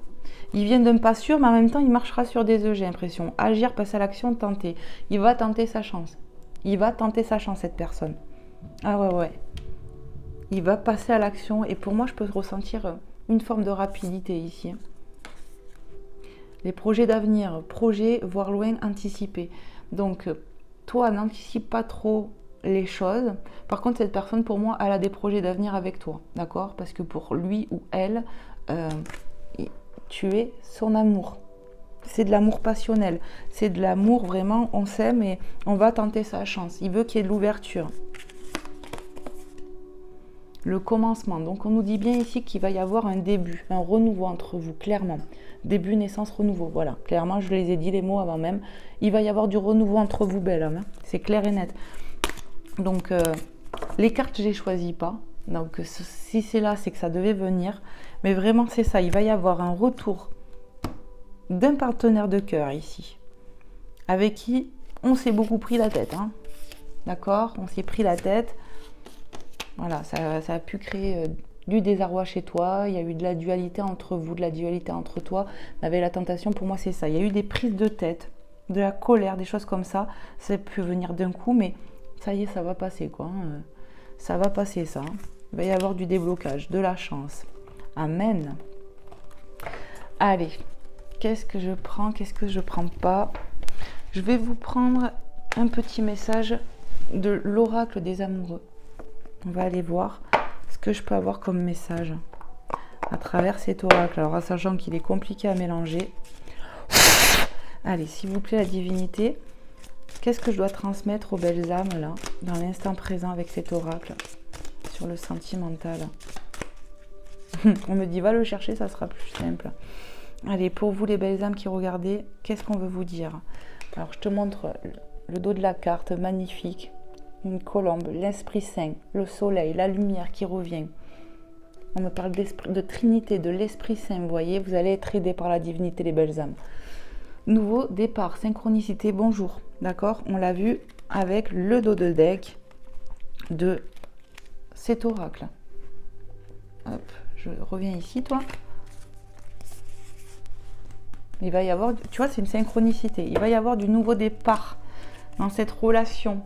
Il vient d'un pas sûr, mais en même temps, il marchera sur des œufs, j'ai l'impression. Agir, passer à l'action, tenter. Il va tenter sa chance. Il va tenter sa chance, cette personne. Ah ouais. Il va passer à l'action. Et pour moi, je peux ressentir une forme de rapidité ici. Les projets d'avenir, projets, voir loin, anticiper. Donc, toi, n'anticipe pas trop les choses. Par contre, cette personne, pour moi, elle a des projets d'avenir avec toi. D'accord? Parce que pour lui ou elle, tu es son amour. C'est de l'amour passionnel. C'est de l'amour vraiment, on s'aime et on va tenter sa chance. Il veut qu'il y ait de l'ouverture. Le commencement. Donc, on nous dit bien ici qu'il va y avoir un début, un renouveau entre vous, clairement. Début, naissance, renouveau. Voilà, clairement, je les ai dit les mots avant même. Il va y avoir du renouveau entre vous, bel homme. Hein. C'est clair et net. Donc, les cartes, je ne les choisis pas. Donc, si c'est là, c'est que ça devait venir. Mais vraiment, c'est ça. Il va y avoir un retour d'un partenaire de cœur ici, avec qui on s'est beaucoup pris la tête. Hein. D'accord? On s'est pris la tête. Voilà, ça a pu créer du désarroi chez toi. Il y a eu de la dualité entre vous, de la dualité entre toi. Avec la tentation, pour moi, c'est ça. Il y a eu des prises de tête, de la colère, des choses comme ça. Ça a pu venir d'un coup, mais ça y est, ça va passer, quoi. Ça va passer, ça. Il va y avoir du déblocage, de la chance. Amen. Allez, qu'est-ce que je prends, qu'est-ce que je prends pas? Je vais vous prendre un petit message de l'oracle des amoureux. On va aller voir ce que je peux avoir comme message à travers cet oracle. Alors, en sachant qu'il est compliqué à mélanger. Allez, s'il vous plaît, la divinité, qu'est-ce que je dois transmettre aux belles âmes, là, dans l'instant présent avec cet oracle, sur le sentimental? On me dit, va le chercher, ça sera plus simple. Allez, pour vous les belles âmes qui regardez, qu'est-ce qu'on veut vous dire? Alors, je te montre le dos de la carte, magnifique. Une colombe, l'Esprit Saint, le soleil, la lumière qui revient. On me parle de Trinité, de l'Esprit Saint, vous voyez, vous allez être aidés par la divinité, les belles âmes. Nouveau départ, synchronicité, bonjour, d'accord? On l'a vu avec le dos de deck de cet oracle. Hop, je reviens ici, toi. Il va y avoir, tu vois, c'est une synchronicité. Il va y avoir du nouveau départ dans cette relation.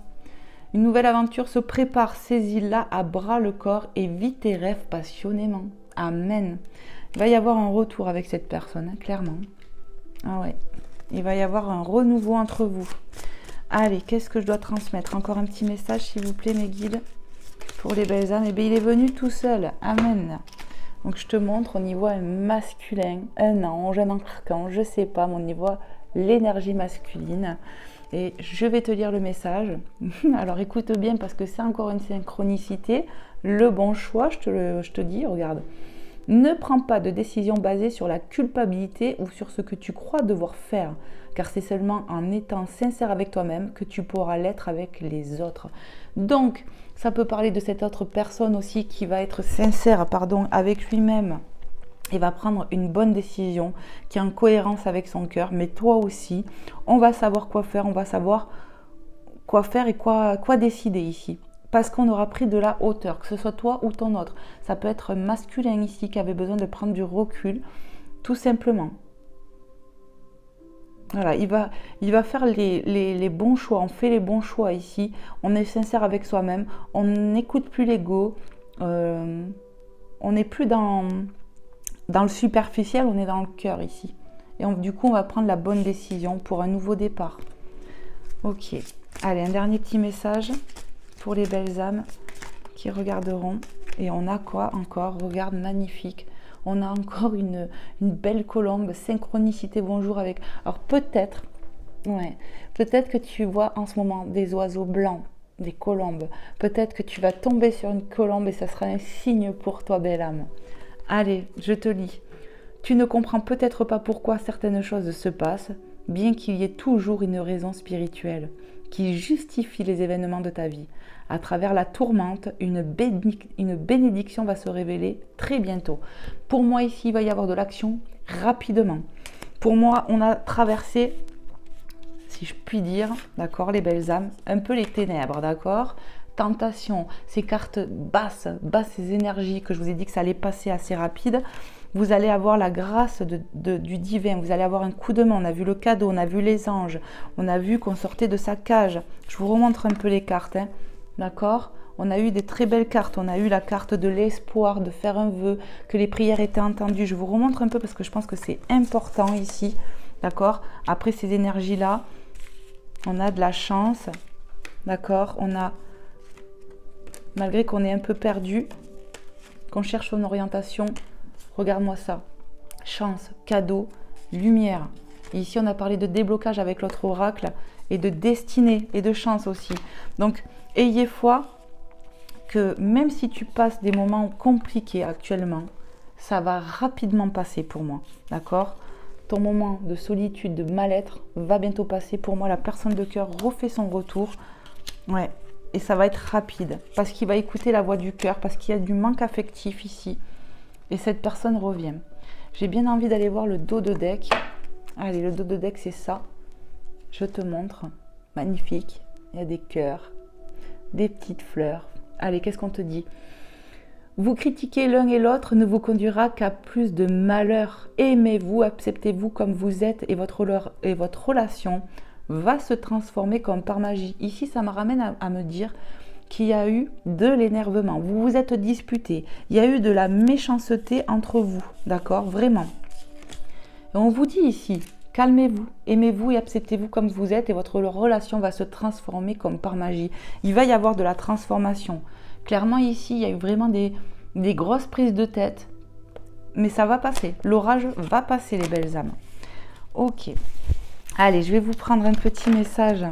Une nouvelle aventure se prépare, saisis-la à bras le corps et vis tes rêves passionnément. Amen. Il va y avoir un retour avec cette personne, hein, clairement. Ah ouais. Il va y avoir un renouveau entre vous. Allez, qu'est-ce que je dois transmettre? Encore un petit message, s'il vous plaît, mes guides, pour les belles âmes. Eh bien, il est venu tout seul. Amen. Donc, je te montre, on y voit un masculin, un ange, un archange, je ne sais pas, mais on y voit l'énergie masculine. Et je vais te lire le message. Alors écoute bien parce que c'est encore une synchronicité. Le bon choix, je te dis, regarde. Ne prends pas de décision basée sur la culpabilité ou sur ce que tu crois devoir faire. Car c'est seulement en étant sincère avec toi-même que tu pourras l'être avec les autres. Donc, ça peut parler de cette autre personne aussi qui va être sincère, avec lui-même. Il va prendre une bonne décision qui est en cohérence avec son cœur. Mais toi aussi, on va savoir quoi faire, on va savoir quoi faire et quoi décider ici. Parce qu'on aura pris de la hauteur, que ce soit toi ou ton autre. Ça peut être masculin ici qui avait besoin de prendre du recul, tout simplement. Voilà, il va faire les bons choix. On fait les bons choix ici. On est sincère avec soi-même. On n'écoute plus l'ego. On n'est plus dans le superficiel, on est dans le cœur ici. Et du coup, on va prendre la bonne décision pour un nouveau départ. Ok. Allez, un dernier petit message pour les belles âmes qui regarderont. Et on a quoi encore? Regarde, magnifique. On a encore une belle colombe, synchronicité, bonjour avec... Alors peut-être, ouais, peut-être que tu vois en ce moment des oiseaux blancs, des colombes. Peut-être que tu vas tomber sur une colombe et ça sera un signe pour toi, belle âme. Allez, je te lis. Tu ne comprends peut-être pas pourquoi certaines choses se passent, bien qu'il y ait toujours une raison spirituelle qui justifie les événements de ta vie. À travers la tourmente, une bénédiction va se révéler très bientôt. Pour moi, ici, il va y avoir de l'action rapidement. Pour moi, on a traversé, si je puis dire, d'accord, les belles âmes, un peu les ténèbres, d'accord? Tentation, ces cartes basses, ces énergies que je vous ai dit que ça allait passer assez rapide. Vous allez avoir la grâce du divin, vous allez avoir un coup de main. On a vu le cadeau, on a vu les anges, on a vu qu'on sortait de sa cage. Je vous remontre un peu les cartes, hein. D'accord? On a eu des très belles cartes. On a eu la carte de l'espoir, de faire un vœu, que les prières étaient entendues. Je vous remontre un peu parce que je pense que c'est important ici. D'accord? Après ces énergies-là, on a de la chance. D'accord? On a, malgré qu'on est un peu perdu, qu'on cherche son orientation, regarde-moi ça. Chance, cadeau, lumière. Et ici, on a parlé de déblocage avec l'autre oracle et de destinée et de chance aussi. Donc, ayez foi que même si tu passes des moments compliqués actuellement, ça va rapidement passer pour moi. D'accord? Ton moment de solitude, de mal-être va bientôt passer. Pour moi, la personne de cœur refait son retour. Ouais. Et ça va être rapide. Parce qu'il va écouter la voix du cœur. Parce qu'il y a du manque affectif ici. Et cette personne revient. J'ai bien envie d'aller voir le dos de deck. Allez, le dos de deck, c'est ça. Je te montre. Magnifique. Il y a des cœurs. Des petites fleurs. Allez, qu'est-ce qu'on te dit? Vous critiquer l'un et l'autre ne vous conduira qu'à plus de malheur. Aimez-vous, acceptez-vous comme vous êtes et votre relation va se transformer comme par magie. Ici, ça me ramène à me dire qu'il y a eu de l'énervement. Vous vous êtes disputés. Il y a eu de la méchanceté entre vous. D'accord? Vraiment. Et on vous dit ici, calmez-vous, aimez-vous et acceptez-vous comme vous êtes et votre relation va se transformer comme par magie. Il va y avoir de la transformation. Clairement ici, il y a eu vraiment des grosses prises de tête. Mais ça va passer. L'orage va passer, les belles âmes. Ok. Allez, je vais vous prendre un petit message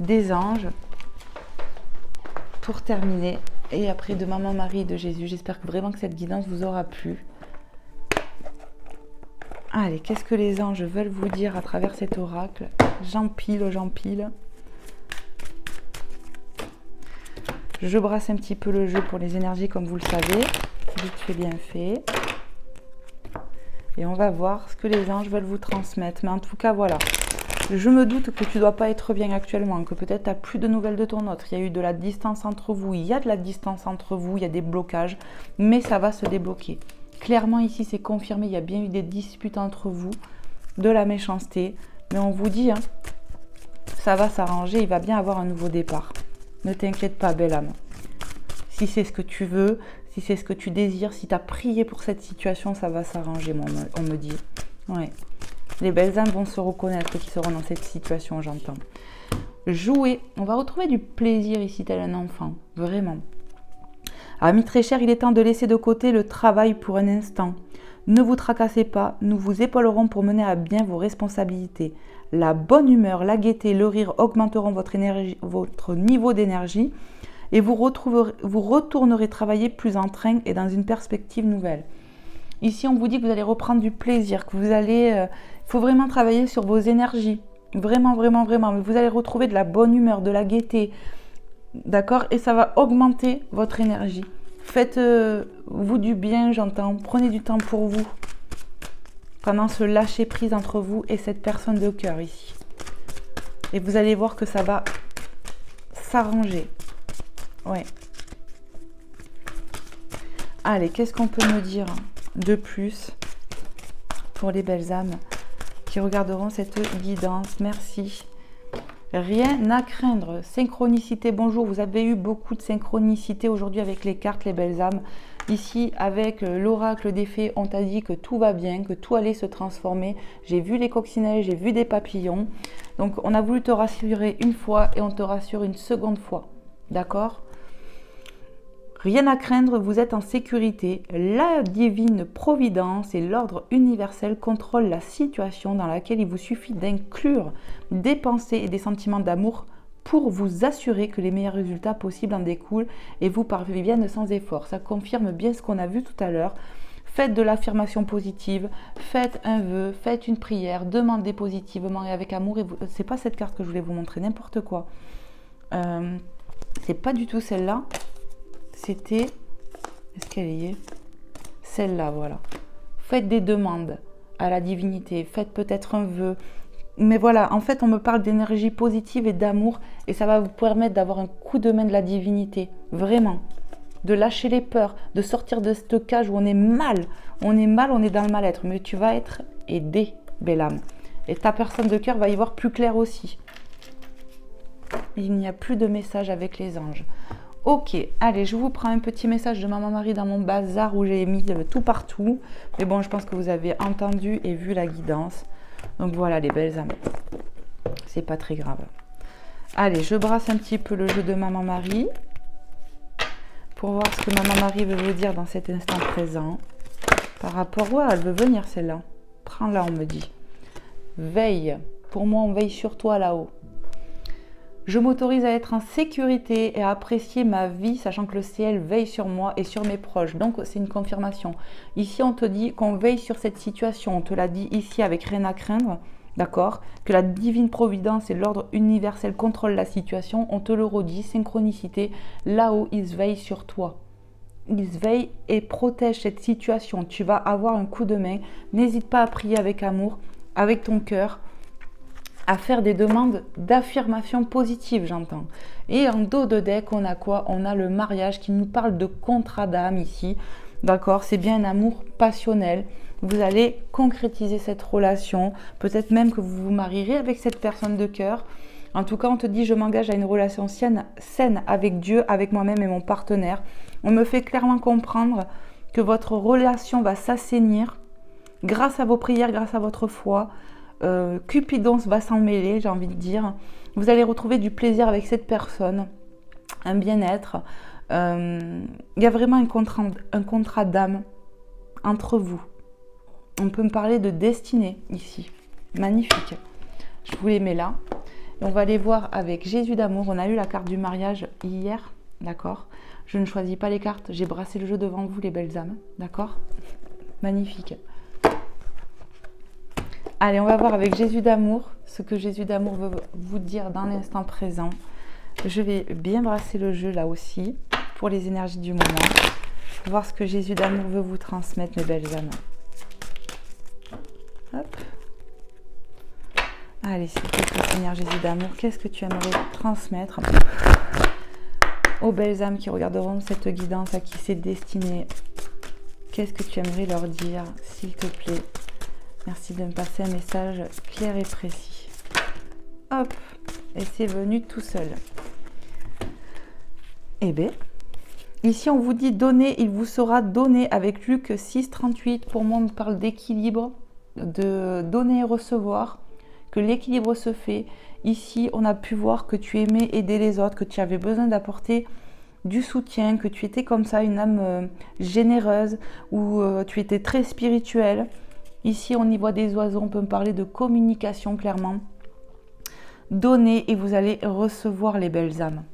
des anges pour terminer Et après de Maman Marie et de Jésus. J'espère vraiment que cette guidance vous aura plu. Allez, qu'est-ce que les anges veulent vous dire à travers cet oracle? J'empile, j'empile. Je brasse un petit peu le jeu pour les énergies comme vous le savez. Vite fait, bien fait. Et on va voir ce que les anges veulent vous transmettre. Mais en tout cas, voilà. Je me doute que tu ne dois pas être bien actuellement, que peut-être tu n'as plus de nouvelles de ton autre. Il y a eu de la distance entre vous, il y a de la distance entre vous, il y a des blocages, mais ça va se débloquer. Clairement, ici, c'est confirmé, il y a bien eu des disputes entre vous, de la méchanceté. Mais on vous dit, hein, ça va s'arranger, il va bien avoir un nouveau départ. Ne t'inquiète pas, belle âme. Si c'est ce que tu veux, si c'est ce que tu désires, si tu as prié pour cette situation, ça va s'arranger, on me dit. Ouais. Les belles âmes vont se reconnaître qui seront dans cette situation, j'entends. Jouer. On va retrouver du plaisir ici, tel un enfant. Vraiment. Amis très chers, il est temps de laisser de côté le travail pour un instant. Ne vous tracassez pas, nous vous épaulerons pour mener à bien vos responsabilités. La bonne humeur, la gaieté, le rire augmenteront votre niveau d'énergie et vous retournerez travailler plus en train et dans une perspective nouvelle. Ici, on vous dit que vous allez reprendre du plaisir, que vous allez... Il faut vraiment travailler sur vos énergies. Vraiment, vraiment, vraiment. Mais vous allez retrouver de la bonne humeur, de la gaieté. D'accord? Et ça va augmenter votre énergie. Faites-vous du bien, j'entends. Prenez du temps pour vous. Pendant ce lâcher prise entre vous et cette personne de cœur ici. Et vous allez voir que ça va s'arranger. Ouais. Allez, qu'est-ce qu'on peut me dire de plus pour les belles âmes qui regarderont cette guidance? Merci. Rien à craindre. Synchronicité, bonjour. Vous avez eu beaucoup de synchronicité aujourd'hui avec les cartes, les belles âmes. Ici, avec l'oracle des fées, on t'a dit que tout va bien, que tout allait se transformer. J'ai vu les coccinelles, j'ai vu des papillons. Donc, on a voulu te rassurer une fois et on te rassure une seconde fois. D'accord ? Rien à craindre, vous êtes en sécurité. La divine providence et l'ordre universel contrôlent la situation dans laquelle il vous suffit d'inclure des pensées et des sentiments d'amour pour vous assurer que les meilleurs résultats possibles en découlent et vous parviennent sans effort. Ça confirme bien ce qu'on a vu tout à l'heure. Faites de l'affirmation positive, faites un vœu, faites une prière, demandez positivement et avec amour. C'est pas cette carte que je voulais vous montrer, n'importe quoi. C'est pas du tout celle-là. C'était, est-ce qu'elle y est? Celle-là, voilà. Faites des demandes à la divinité, faites peut-être un vœu. Mais voilà, en fait, on me parle d'énergie positive et d'amour et ça va vous permettre d'avoir un coup de main de la divinité, vraiment. De lâcher les peurs, de sortir de cette cage où on est mal. On est mal, on est dans le mal-être, mais tu vas être aidé, belle âme. Et ta personne de cœur va y voir plus clair aussi. Il n'y a plus de message avec les anges. Ok, allez, je vous prends un petit message de Maman Marie dans mon bazar où j'ai mis tout partout. Mais bon, je pense que vous avez entendu et vu la guidance. Donc voilà les belles âmes. C'est pas très grave. Allez, je brasse un petit peu le jeu de Maman Marie. Pour voir ce que Maman Marie veut vous dire dans cet instant présent. Par rapport... Ouais, elle veut venir celle-là. Prends-la, on me dit. Veille. Pour moi, on veille sur toi là-haut. Je m'autorise à être en sécurité et à apprécier ma vie, sachant que le ciel veille sur moi et sur mes proches. Donc, c'est une confirmation. Ici, on te dit qu'on veille sur cette situation. On te l'a dit ici avec rien à craindre, d'accord? Que la divine providence et l'ordre universel contrôlent la situation. On te le redit, synchronicité. Là-haut, ils veillent sur toi. Ils veillent et protègent cette situation. Tu vas avoir un coup de main. N'hésite pas à prier avec amour, avec ton cœur, à faire des demandes d'affirmation positive, j'entends. Et en dos de deck, on a quoi? On a le mariage qui nous parle de contrat d'âme ici. D'accord? C'est bien un amour passionnel. Vous allez concrétiser cette relation. Peut-être même que vous vous marierez avec cette personne de cœur. En tout cas, on te dit, je m'engage à une relation saine avec Dieu, avec moi-même et mon partenaire. On me fait clairement comprendre que votre relation va s'assainir grâce à vos prières, grâce à votre foi. Cupidon va s'en mêler, j'ai envie de dire. Vous allez retrouver du plaisir avec cette personne, un bien-être. Il y a vraiment un contrat d'âme entre vous. On peut me parler de destinée ici. Magnifique. Je vous les mets là. Et on va aller voir avec Jésus d'amour. On a eu la carte du mariage hier. d'accord? Je ne choisis pas les cartes, j'ai brassé le jeu devant vous, les belles âmes, d'accord? Magnifique. Allez, on va voir avec Jésus d'amour, ce que Jésus d'amour veut vous dire dans l'instant présent. Je vais bien brasser le jeu là aussi, pour les énergies du moment. Voir ce que Jésus d'amour veut vous transmettre, mes belles âmes. Hop. Allez, s'il te plaît, Seigneur Jésus d'amour, qu'est-ce que tu aimerais transmettre aux belles âmes qui regarderont cette guidance, à qui c'est destiné? Qu'est-ce que tu aimerais leur dire, s'il te plaît? Merci de me passer un message clair et précis. Hop, et c'est venu tout seul. Eh bien, ici on vous dit donner, il vous sera donné avec Luc 6, 38. Pour moi, on parle d'équilibre, de donner et recevoir, que l'équilibre se fait. Ici, on a pu voir que tu aimais aider les autres, que tu avais besoin d'apporter du soutien, que tu étais comme ça, une âme généreuse, ou tu étais très spirituelle. Ici, on y voit des oiseaux, on peut me parler de communication clairement. Donnez et vous allez recevoir, les belles âmes.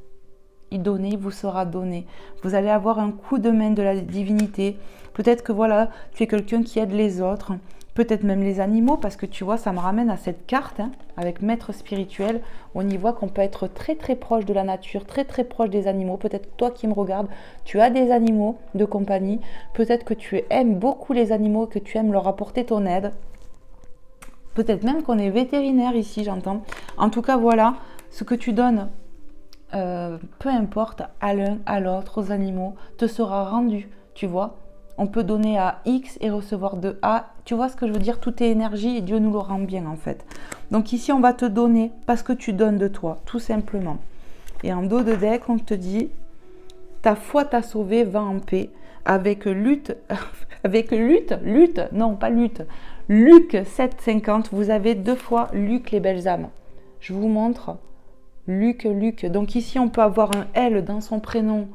Donner vous sera donné. Vous allez avoir un coup de main de la divinité. Peut-être que voilà, tu es quelqu'un qui aide les autres, peut-être même les animaux, parce que tu vois, ça me ramène à cette carte, hein, avec maître spirituel. On y voit qu'on peut être très très proche de la nature, très très proche des animaux. Peut-être toi qui me regardes, tu as des animaux de compagnie. Peut-être que tu aimes beaucoup les animaux, que tu aimes leur apporter ton aide. Peut-être même qu'on est vétérinaire ici, j'entends. En tout cas, voilà, ce que tu donnes, peu importe, à l'un, à l'autre, aux animaux, te sera rendu, tu vois. On peut donner à X et recevoir de A. Tu vois ce que je veux dire? Tout est énergie et Dieu nous le rend bien, en fait. Donc ici, on va te donner parce que tu donnes de toi, tout simplement. Et en dos de deck, on te dit, ta foi t'a sauvé, va en paix. Avec lutte, non pas lutte, Luc 7,50, vous avez 2 fois Luc, les belles âmes. Je vous montre Luc. Donc ici, on peut avoir un L dans son prénom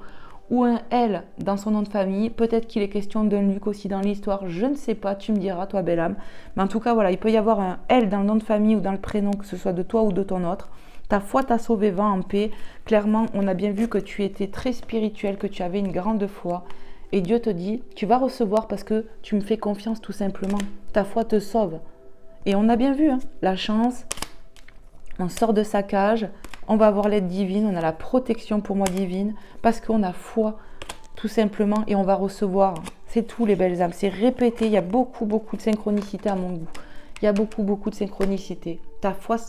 ou un L dans son nom de famille. Peut-être qu'il est question d'un Luc aussi dans l'histoire. Je ne sais pas, tu me diras, toi, belle âme. Mais en tout cas, voilà, il peut y avoir un L dans le nom de famille ou dans le prénom, que ce soit de toi ou de ton autre. Ta foi t'a sauvé, va en paix. Clairement, on a bien vu que tu étais très spirituel, que tu avais une grande foi. Et Dieu te dit, tu vas recevoir parce que tu me fais confiance tout simplement. Ta foi te sauve. Et on a bien vu, hein, la chance, on sort de sa cage. On va avoir l'aide divine, on a la protection pour moi divine, parce qu'on a foi, tout simplement, et on va recevoir. C'est tout, les belles âmes. C'est répété, il y a beaucoup de synchronicité à mon goût. Il y a beaucoup de synchronicité. Ta foi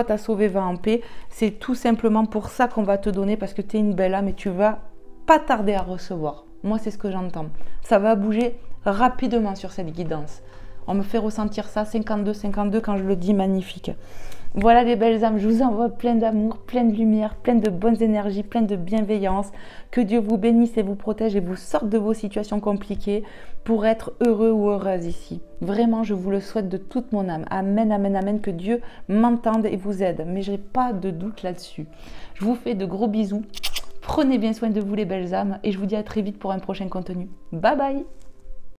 t'a sauvé, va en paix. C'est tout simplement pour ça qu'on va te donner, parce que tu es une belle âme et tu vas pas tarder à recevoir. Moi, c'est ce que j'entends. Ça va bouger rapidement sur cette guidance. On me fait ressentir ça, 52 quand je le dis, magnifique. Voilà les belles âmes, je vous envoie plein d'amour, plein de lumière, plein de bonnes énergies, plein de bienveillance. Que Dieu vous bénisse et vous protège et vous sorte de vos situations compliquées pour être heureux ou heureuse ici. Vraiment, je vous le souhaite de toute mon âme. Amen, amen, amen, que Dieu m'entende et vous aide. Mais je n'ai pas de doute là-dessus. Je vous fais de gros bisous. Prenez bien soin de vous les belles âmes et je vous dis à très vite pour un prochain contenu. Bye bye!